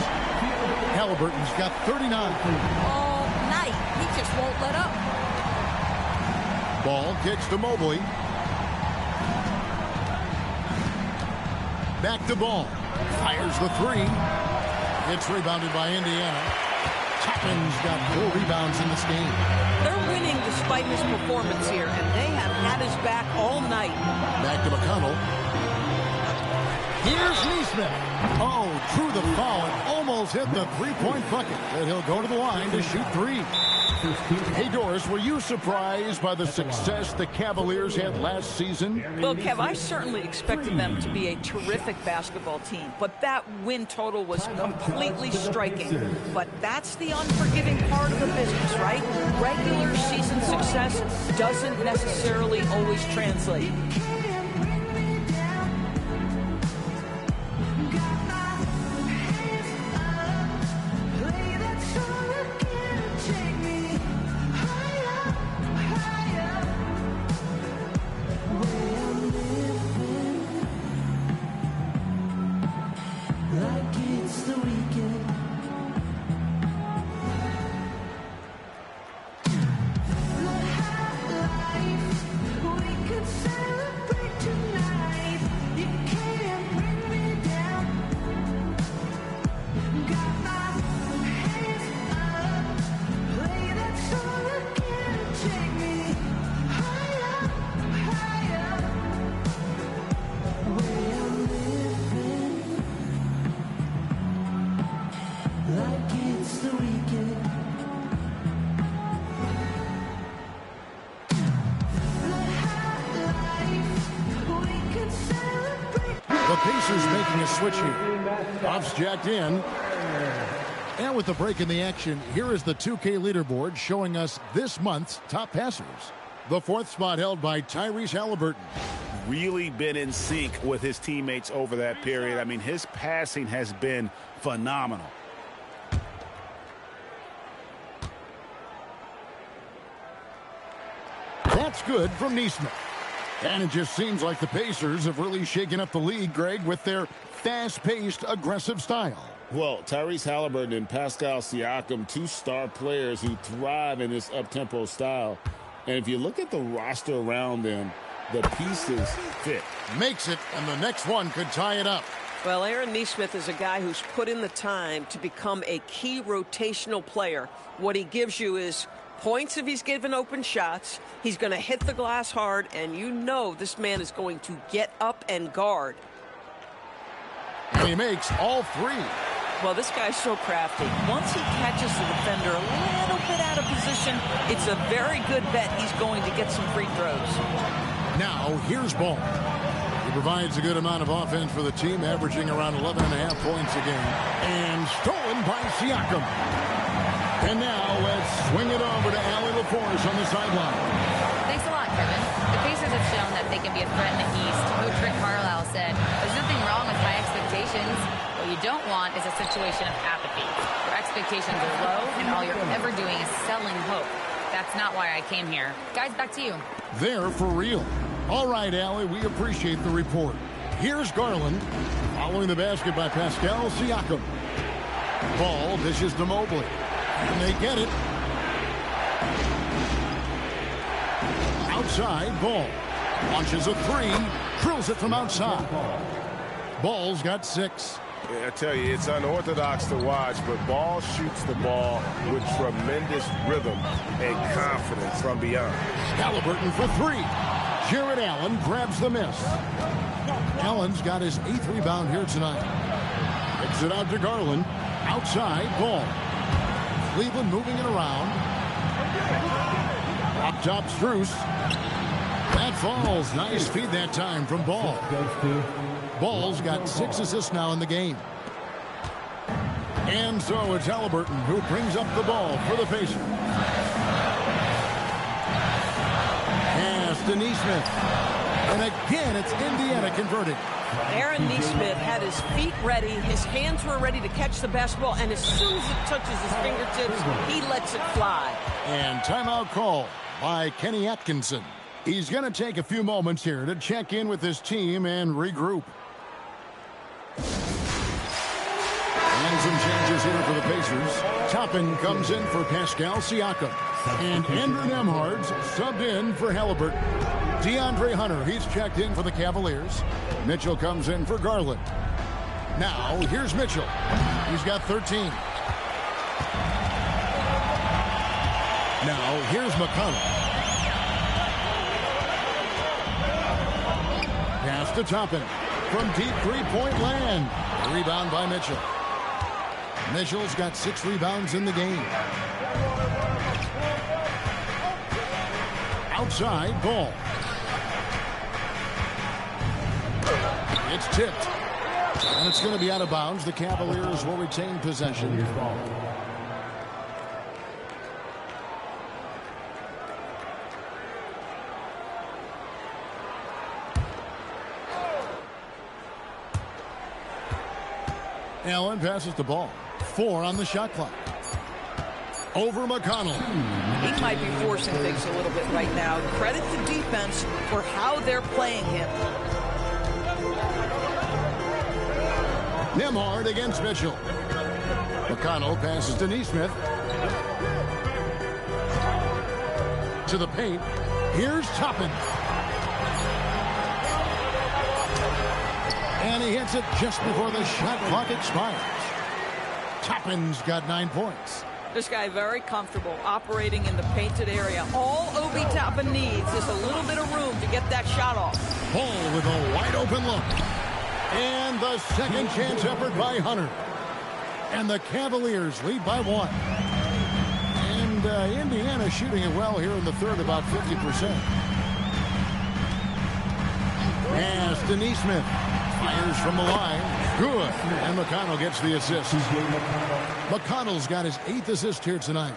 Halliburton's got 39. All night. He just won't let up. Ball kicks to Mobley. Back to Ball. Fires the 3. It's rebounded by Indiana. Chapman's got 4 rebounds in this game. They're winning despite his performance here, and they have had his back all night. Back to McConnell. Here's Nesmith. Oh, drew the foul and almost hit the 3-point bucket. But he'll go to the line to shoot 3. Hey, Doris, were you surprised by the success the Cavaliers had last season? Well, Kev, I certainly expected them to be a terrific basketball team, but that win total was completely striking. But that's the unforgiving part of the business, right? Regular season success doesn't necessarily always translate. The Pacers making a switch here. Buffs jacked in. And with the break in the action, here is the 2K leaderboard showing us this month's top passers. The 4th spot held by Tyrese Halliburton. Really been in sync with his teammates over that period. I mean, his passing has been phenomenal. That's good from Nesmith. And it just seems like the Pacers have really shaken up the league, Greg, with their fast-paced, aggressive style. Well, Tyrese Halliburton and Pascal Siakam, 2 star players who thrive in this up-tempo style. And if you look at the roster around them, the pieces fit. Makes it, and the next one could tie it up. Well, Aaron Nesmith is a guy who's put in the time to become a key rotational player. What he gives you is points if he's given open shots. He's going to hit the glass hard, and you know this man is going to get up and guard. And he makes all 3. Well, this guy's so crafty. Once he catches the defender a little bit out of position, it's a very good bet he's going to get some free throws. Now, here's Ball. He provides a good amount of offense for the team, averaging around 11.5 points a game. And stolen by Siakam. And now let's swing it over to Allie LaForce on the sideline. Thanks a lot, Kevin. The Pacers have shown that they can be a threat in the East. Coach Rick Carlisle said, there's nothing wrong with high expectations. What you don't want is a situation of apathy. Your expectations are low, and all you're ever doing is selling hope. That's not why I came here. Guys, back to you. They're for real. All right, Allie, we appreciate the report. Here's Garland, following the basket by Pascal Siakam. Ball dishes to Mobley. And they get it. Outside, Ball. Launches a three. Drills it from outside. Ball's got 6. I tell you, it's unorthodox to watch, but Ball shoots the ball with tremendous rhythm and confidence from beyond. Halliburton for 3. Jared Allen grabs the miss. Allen's got his 8th rebound here tonight. Kicks it out to Garland. Outside, Ball. Cleveland moving it around. Up top, Strus. That falls. Nice feed that time from Ball. Ball's got 6 assists now in the game. And so it's Halliburton who brings up the ball for the Pacers. Pass to Nesmith. And again, it's Indiana converting. Aaron Nesmith had his feet ready. His hands were ready to catch the basketball. And as soon as it touches his fingertips, he lets it fly. And timeout call by Kenny Atkinson. He's going to take a few moments here to check in with his team and regroup. And some changes here for the Pacers. Toppin comes in for Pascal Siakam. And Andrew Nembhard's subbed in for Halliburton. DeAndre Hunter, he's checked in for the Cavaliers. Mitchell comes in for Garland. Now, here's Mitchell. He's got 13. Now, here's McConnell. Pass to Toppin from deep three-point land. Rebound by Mitchell. Mitchell's got 6 rebounds in the game. Outside, Ball. It's tipped. And it's going to be out of bounds. The Cavaliers will retain possession. Allen passes the ball. 4 on the shot clock. Over McConnell. He might be forcing things a little bit right now. Credit the defense for how they're playing him. Nembhard against Mitchell. McConnell passes to Nesmith. To the paint. Here's Toppin. And he hits it just before the shot clock expires. Toppin's got 9 points. This guy very comfortable operating in the painted area. All Obi Toppin needs is a little bit of room to get that shot off. Ball with a wide open look. And the second chance effort by Hunter. And the Cavaliers lead by 1. And Indiana shooting it well here in the third, about 50%. Pass to Nesmith. Fires from the line. Good. And McConnell gets the assist. McConnell's got his 8th assist here tonight.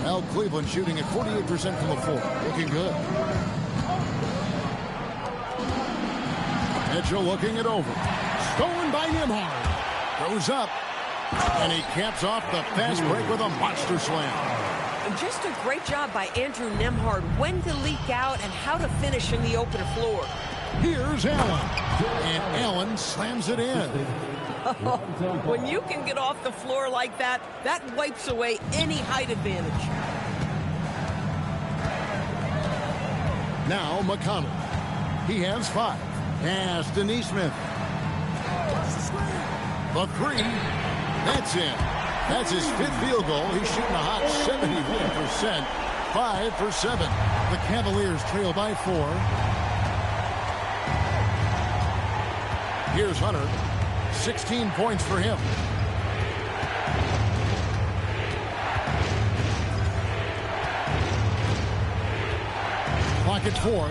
Well, Cleveland shooting at 48% from the floor. Looking good. Mitchell looking it over. Stolen by Nembhard. Goes up. And he caps off the fast break with a monster slam. Just a great job by Andrew Nembhard. When to leak out and how to finish in the open floor. Here's Allen. And Allen slams it in. When you can get off the floor like that, that wipes away any height advantage. Now McConnell. He has 5. Pass to Nesmith. The 3. That's in. That's his 5th field goal. He's shooting a hot 71%. 5 for 7. The Cavaliers trail by 4. Here's Hunter. 16 points for him. Clock at 4.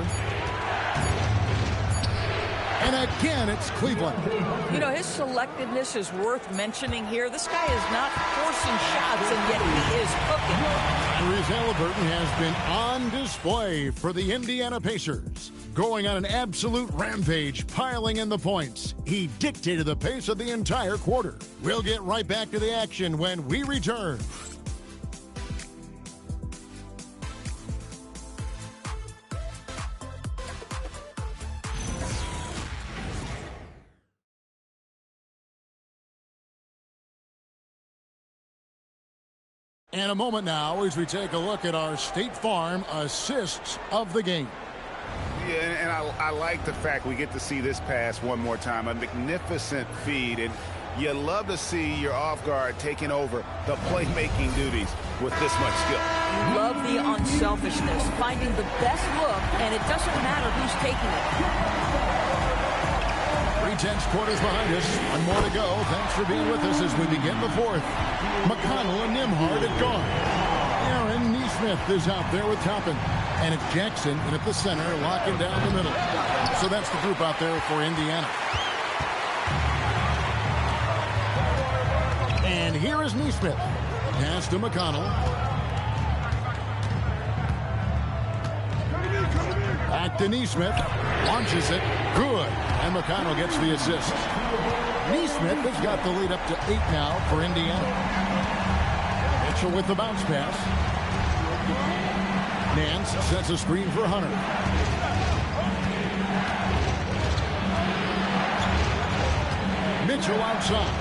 And again, it's Cleveland. You know, his selectiveness is worth mentioning here. This guy is not forcing shots, and yet he is cooking. Tyrese Halliburton has been on display for the Indiana Pacers. Going on an absolute rampage, piling in the points. He dictated the pace of the entire quarter. We'll get right back to the action when we return. And a moment now as we take a look at our State Farm assists of the game. Yeah, and I like the fact we get to see this pass one more time. A magnificent feed, and you love to see your off guard taking over the playmaking duties with this much skill. Love the unselfishness, finding the best look, and it doesn't matter who's taking it. 3/10 quarters behind us. One more to go. Thanks for being with us as we begin the fourth. McConnell and Nembhard at guard. Aaron Nesmith is out there with Toppin. And it's Jackson in at the center, locking down the middle. So that's the group out there for Indiana. And here is Nesmith. Pass to McConnell. Back to Nesmith. Launches it. Good. And McConnell gets the assist. Nesmith has got the lead up to 8 now for Indiana. Mitchell with the bounce pass. Nance sets a screen for Hunter. Mitchell outside.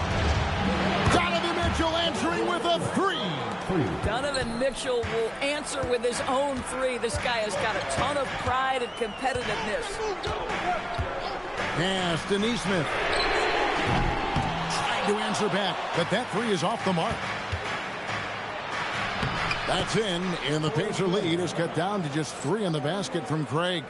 Donovan Mitchell answering with a 3. Donovan Mitchell will answer with his own 3. This guy has got a ton of pride and competitiveness. Pass to Nesmith. Trying to answer back, but that 3 is off the mark. That's in, and the Pacer lead is cut down to just 3 in the basket from Craig.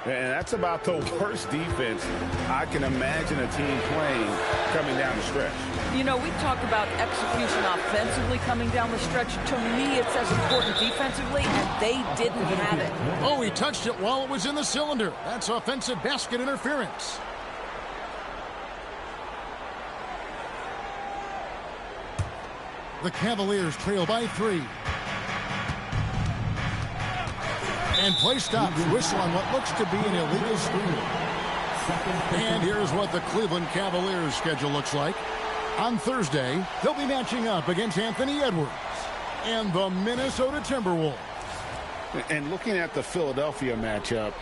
And that's about the worst defense I can imagine a team playing coming down the stretch. You know, we talk about execution offensively coming down the stretch. To me, it's as important defensively, and they didn't have it. Oh, he touched it while it was in the cylinder. That's offensive basket interference. The Cavaliers trail by 3. And play stops. Whistle on what looks to be an illegal screen. And here's what the Cleveland Cavaliers schedule looks like. On Thursday, they'll be matching up against Anthony Edwards and the Minnesota Timberwolves. And looking at the Philadelphia matchup,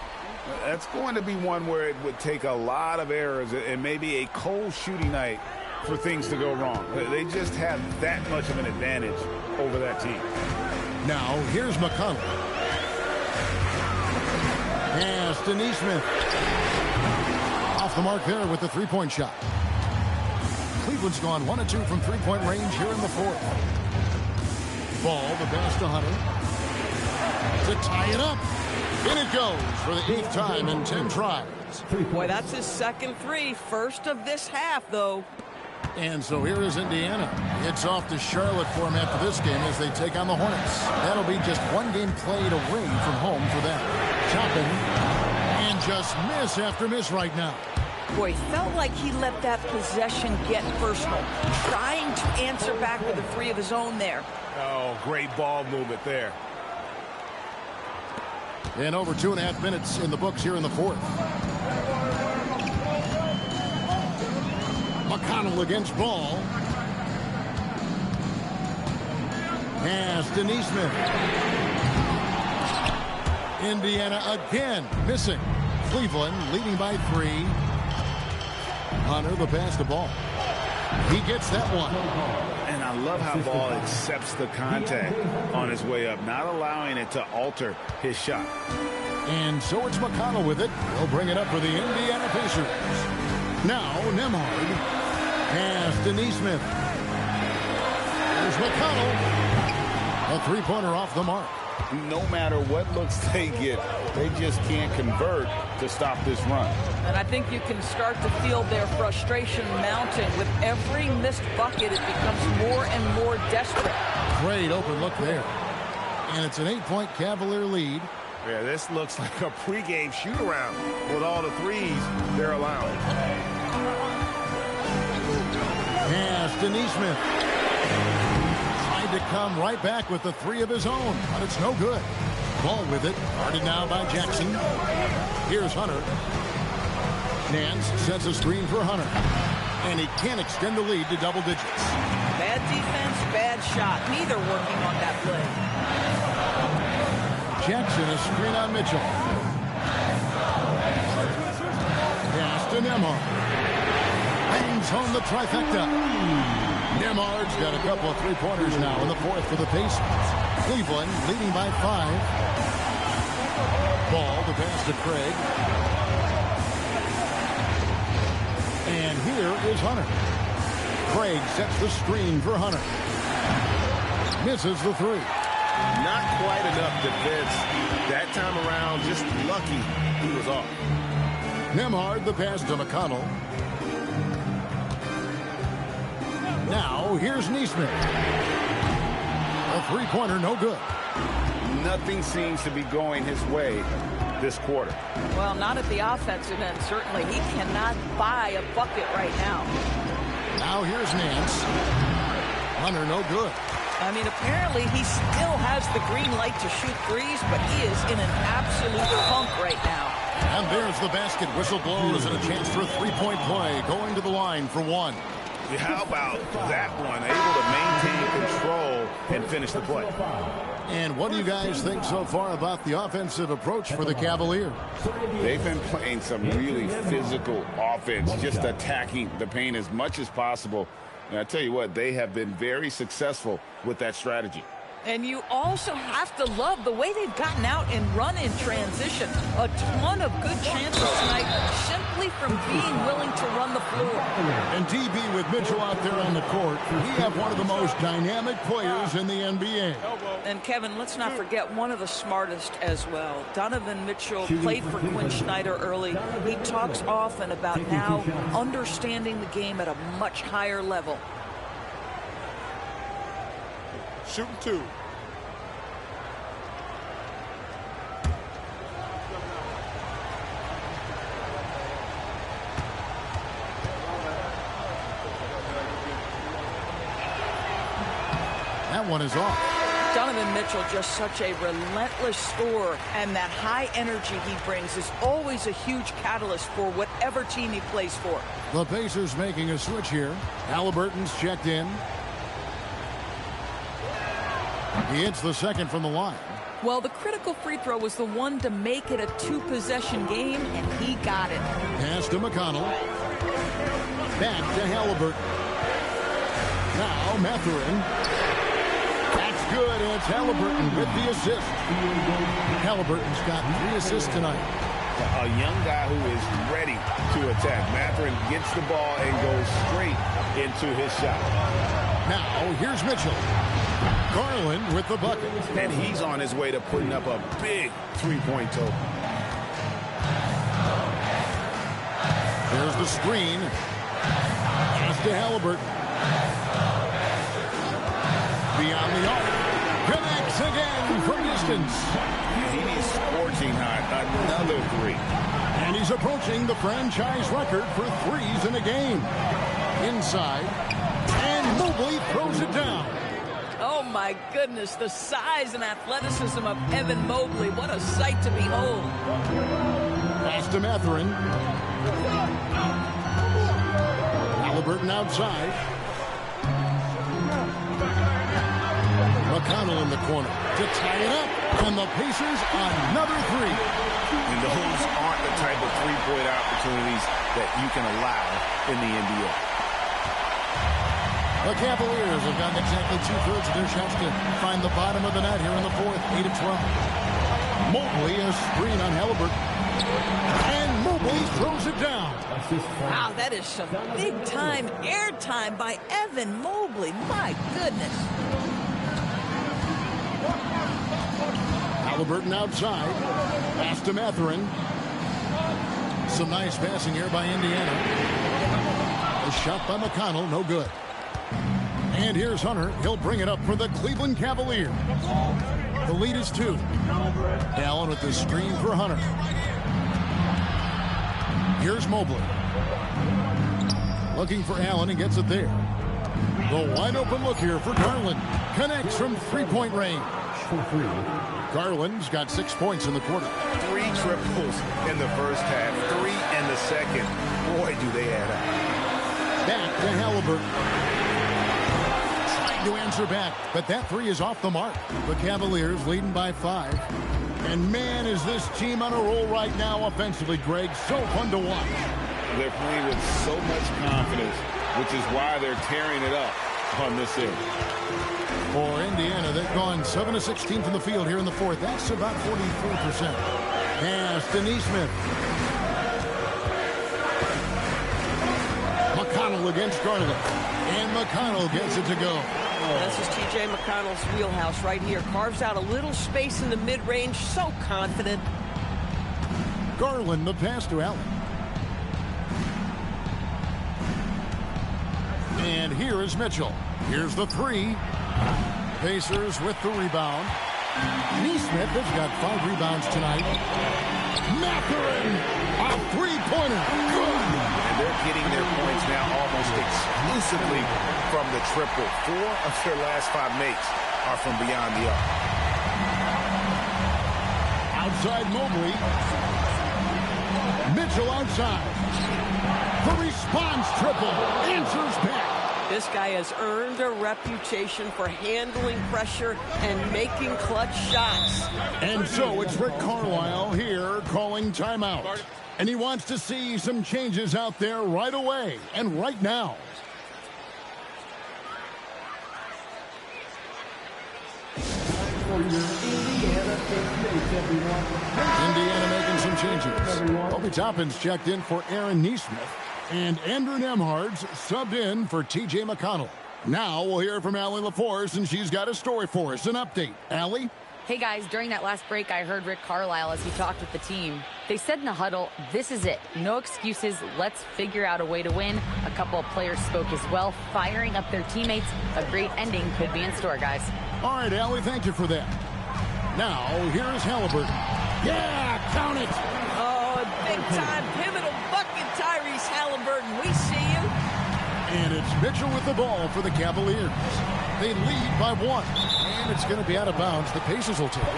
that's going to be one where it would take a lot of errors and maybe a cold shooting night for things to go wrong. They just have that much of an advantage over that team. Now, here's McConnell. Pass to Nesmith. Off the mark there with the three-point shot. Cleveland's gone 1 of 2 from three-point range here in the fourth. Ball, the pass to Hunter. To tie it up. In it goes for the 8th time in 10 tries. Boy, that's his second 3. First of this half, though. And so here is Indiana. It's off to Charlotte for them after this game as they take on the Hornets. That'll be just 1 game played away from home for them. Chopping and just miss after miss right now. Boy, felt like he let that possession get personal. Trying to answer back with a 3 of his own there. Oh, great ball movement there. And over 2.5 minutes in the books here in the fourth. McConnell against Ball. Pass to Nesmith. Indiana again missing. Cleveland leading by 3. Hunter the pass to Ball. He gets that one. And I love how Ball accepts the contact on his way up, not allowing it to alter his shot. And so it's McConnell with it. He'll bring it up for the Indiana Pacers. Now Nembhard. Pass to Nesmith. There's McConnell. A 3-pointer off the mark. No matter what looks they get, they just can't convert to stop this run. And I think you can start to feel their frustration mounting. With every missed bucket, it becomes more and more desperate. Great open look there. And it's an 8-point Cavalier lead. Yeah, this looks like a pregame shoot-around with all the threes they're allowing. Pass to Nesmith. Tried to come right back with the 3 of his own, but it's no good. Ball with it. Guarded now by Jackson. Here's Hunter. Nance sets a screen for Hunter. And he can't extend the lead to double digits. Bad defense, bad shot. Neither working on that play. Jackson, a screen on Mitchell. Pass to Nembhard. Bangs home the trifecta. Nembhard's got a couple of three-pointers now in the fourth for the Pacers. Cleveland leading by 5. Ball to pass to Craig. And here is Hunter. Craig sets the screen for Hunter. Misses the three. Not quite enough defense that time around. Just lucky he was off. Nembhard the pass to McConnell. Now here's Nesmith. A three-pointer, no good. Nothing seems to be going his way this quarter. Well, not at the offensive end, certainly. He cannot buy a bucket right now. Now here's Nance. Hunter, no good. I mean, apparently he still has the green light to shoot threes, but he is in an absolute funk right now. And there's the basket. Whistle blows and a chance for a three-point play. Going to the line for one. How about that one? Able to maintain control and finish the play. And what do you guys think so far about the offensive approach for the Cavaliers? They've been playing some really physical offense, just attacking the paint as much as possible. And I tell you what, they have been very successful with that strategy. And you also have to love the way they've gotten out and run in transition. A ton of good chances tonight simply from being willing to run the floor. And DB with Mitchell out there on the court, we have one of the most dynamic players in the NBA. And Kevin, let's not forget one of the smartest as well. Donovan Mitchell played for Quinn Snyder early. He talks often about now understanding the game at a much higher level. Shooting 2. That one is off. Donovan Mitchell, just such a relentless scorer, and that high energy he brings is always a huge catalyst for whatever team he plays for. The Pacers making a switch here. Halliburton's checked in. He hits the second from the line. Well, the critical free throw was the one to make it a two-possession game, and he got it. Pass to McConnell. Back to Halliburton. Now Mathurin. That's good. It's Halliburton with the assist. Halliburton's got 3 assists tonight. A young guy who is ready to attack. Mathurin gets the ball and goes straight into his shot. Now here's Mitchell. Garland with the bucket. And he's on his way to putting up a big three-point total. There's the screen. Pass to Halliburton. Beyond the arc. Connects again from distance. He's scorching hot. Another three. And he's approaching the franchise record for threes in a game. Inside. And Mobley throws it down. Oh, my goodness, the size and athleticism of Evan Mobley. What a sight to behold. Pass to Mathurin. Halliburton outside. McConnell in the corner to tie it up. And the Pacers another three. And those aren't the type of three-point opportunities that you can allow in the NBA. The Cavaliers have gotten exactly 2/3 of their shots to find the bottom of the net here in the fourth, 8 of 12. Mobley, a screen on Halliburton. And Mobley throws it down. Wow, that is some big-time airtime by Evan Mobley. My goodness. Halliburton outside. Pass to Mathurin. Some nice passing here by Indiana. A shot by McConnell, no good. And here's Hunter. He'll bring it up for the Cleveland Cavaliers. The lead is 2. Allen with the screen for Hunter. Here's Mobley. Looking for Allen and gets it there. The wide open look here for Garland. Connects from three-point range. Garland's got 6 points in the quarter. 3 triples in the first half, 3 in the second. Boy, do they add up. Back to Halliburton. Trying to answer back, but that 3 is off the mark. The Cavaliers leading by 5. And man, is this team on a roll right now offensively, Greg. So fun to watch. They're playing with so much confidence, which is why they're tearing it up. on this end. For Indiana, they've gone 7 of 16 from the field here in the fourth. That's about 44%. Pass to Neesmith. McConnell against Garland. And McConnell gets it to go. This is T.J. McConnell's wheelhouse right here. Carves out a little space in the mid-range. So confident. Garland, the pass to Allen. And here is Mitchell. Here's the three. Pacers with the rebound. Neesmith has got 5 rebounds tonight. Mathurin, a three-pointer. Good. And they're getting their points now almost exclusively from the triple. 4 of their last 5 makes are from beyond the arc. Outside Mobley. Mitchell outside. The response triple. Answers back. This guy has earned a reputation for handling pressure and making clutch shots. And so it's Rick Carlisle here calling timeout. And he wants to see some changes out there right away and right now. Indiana making some changes. Obi Toppin's checked in for Aaron Neesmith. And Andrew Nembhard's subbed in for T.J. McConnell. Now we'll hear from Allie LaForce, and she's got a story for us. An update. Allie? Hey, guys, during that last break, I heard Rick Carlisle as he talked with the team. They said in the huddle, this is it. No excuses. Let's figure out a way to win. A couple of players spoke as well, firing up their teammates. A great ending could be in store, guys. All right, Allie, thank you for that. Now, here's Halliburton. Yeah, count it. Oh, big-time pivotal bucket, Tyrese Halliburton. We see you. And it's Mitchell with the ball for the Cavaliers. They lead by 1. And it's going to be out of bounds. The Pacers will take it.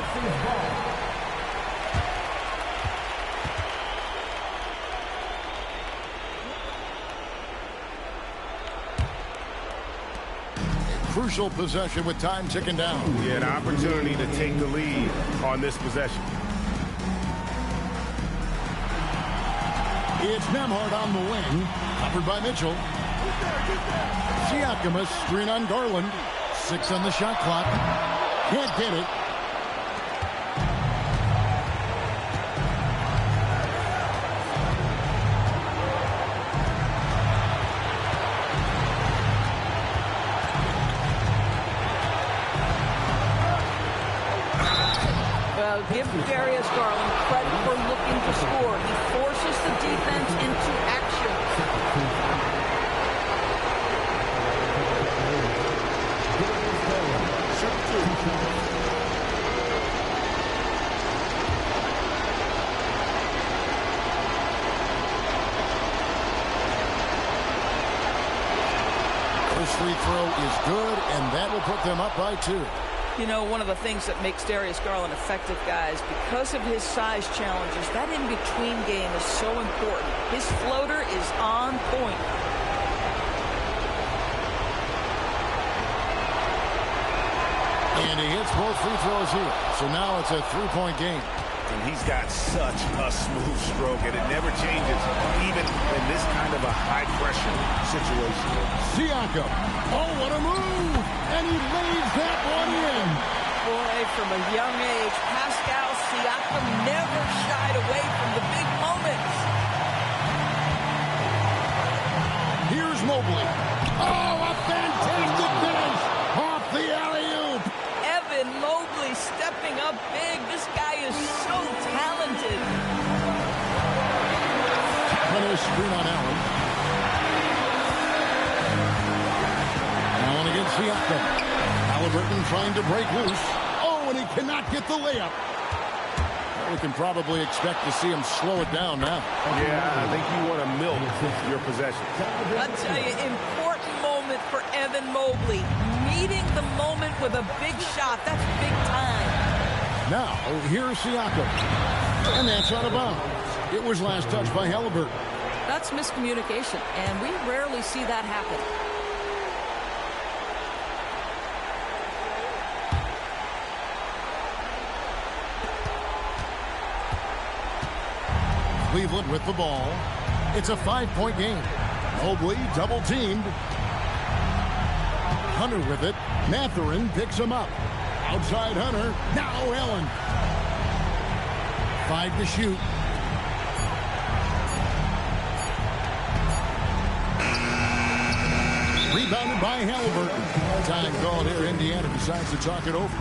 Crucial possession with time ticking down. Yeah, an opportunity to take the lead on this possession. It's Nembhard on the wing. Covered by Mitchell. Siakam, a screen on Garland. 6 on the shot clock. Can't get it. Give Darius Garland credit for looking to score. He forces the defense into action. This free throw is good, and that will put them up by 2. You know, one of the things that makes Darius Garland effective, guys, because of his size challenges, that in-between game is so important. His floater is on point. And he hits both free throws here. So now it's a 3-point game. And he's got such a smooth stroke, and it never changes, even in this kind of a high-pressure situation. Siakam. Oh, what a move! And he lays that one in. Boy, from a young age, Pascal Siakam never shied away from the big moments. Here's Mobley. Oh, a fantastic finish off the alley-oop. Evan Mobley stepping up big. This guy is so talented. Another screen on Allen. Allen against Siakam. Halliburton trying to break loose. Oh, and he cannot get the layup. We can probably expect to see him slow it down now. Yeah, I think you want to milk your possession. I'll tell you, important moment for Evan Mobley. Meeting the moment with a big shot. That's big time. Now, here's Siakam. And that's out of bounds. It was last touched by Halliburton. That's miscommunication, and we rarely see that happen. Cleveland with the ball. It's a 5-point game. Mobley double-teamed. Hunter with it. Mathurin picks him up. Outside Hunter. Now Allen. 5 to shoot. Rebounded by Halliburton. Time called here. Indiana decides to talk it over.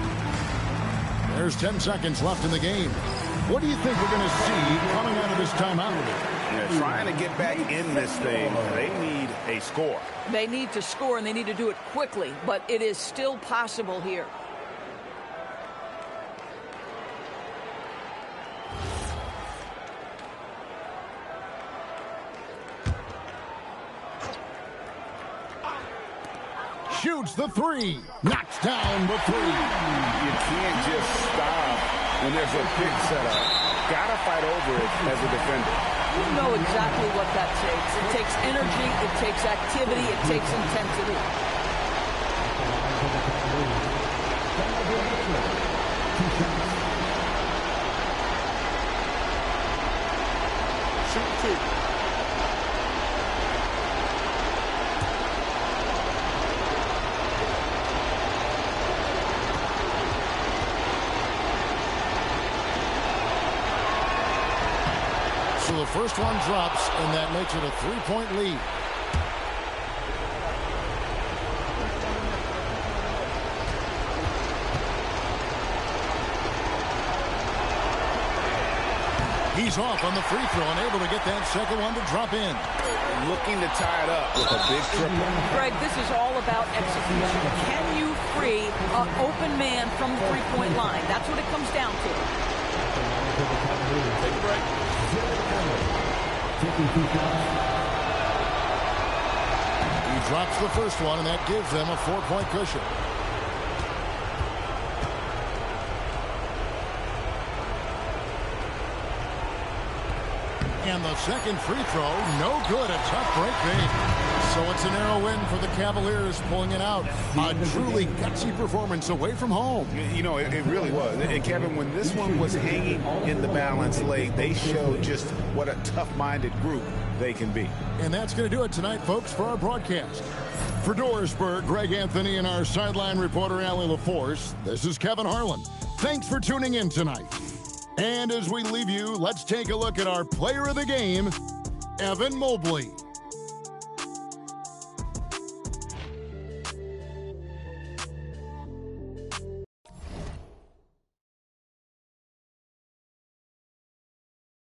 There's 10 seconds left in the game. What do you think we're going to see coming out of this timeout? Yeah, trying to get back in this thing, they need a score. They need to score, and they need to do it quickly, but it is still possible here. Shoots the three. Knocks down the three. You can't just stop when there's a pick set up. Gotta fight over it as a defender. You know exactly what that takes. It takes energy, it takes activity, it takes intensity. Shoot two. So the first one drops, and that makes it a 3-point lead. He's off on the free throw and able to get that second one to drop in. Looking to tie it up with a big triple. Greg, this is all about execution. Can you free an open man from the three-point line? That's what it comes down to. Take a break. He drops the first one, and that gives them a 4-point cushion. And the second free throw, no good. A tough break made. So it's a narrow win for the Cavaliers, pulling it out. A truly gutsy performance away from home. You know, it really was. And Kevin, when this one was hanging in the balance late, they showed just what a tough-minded group they can be. And that's going to do it tonight, folks, for our broadcast. For Dorisburg, Greg Anthony, and our sideline reporter, Allie LaForce, this is Kevin Harlan. Thanks for tuning in tonight. And as we leave you, let's take a look at our player of the game, Evan Mobley.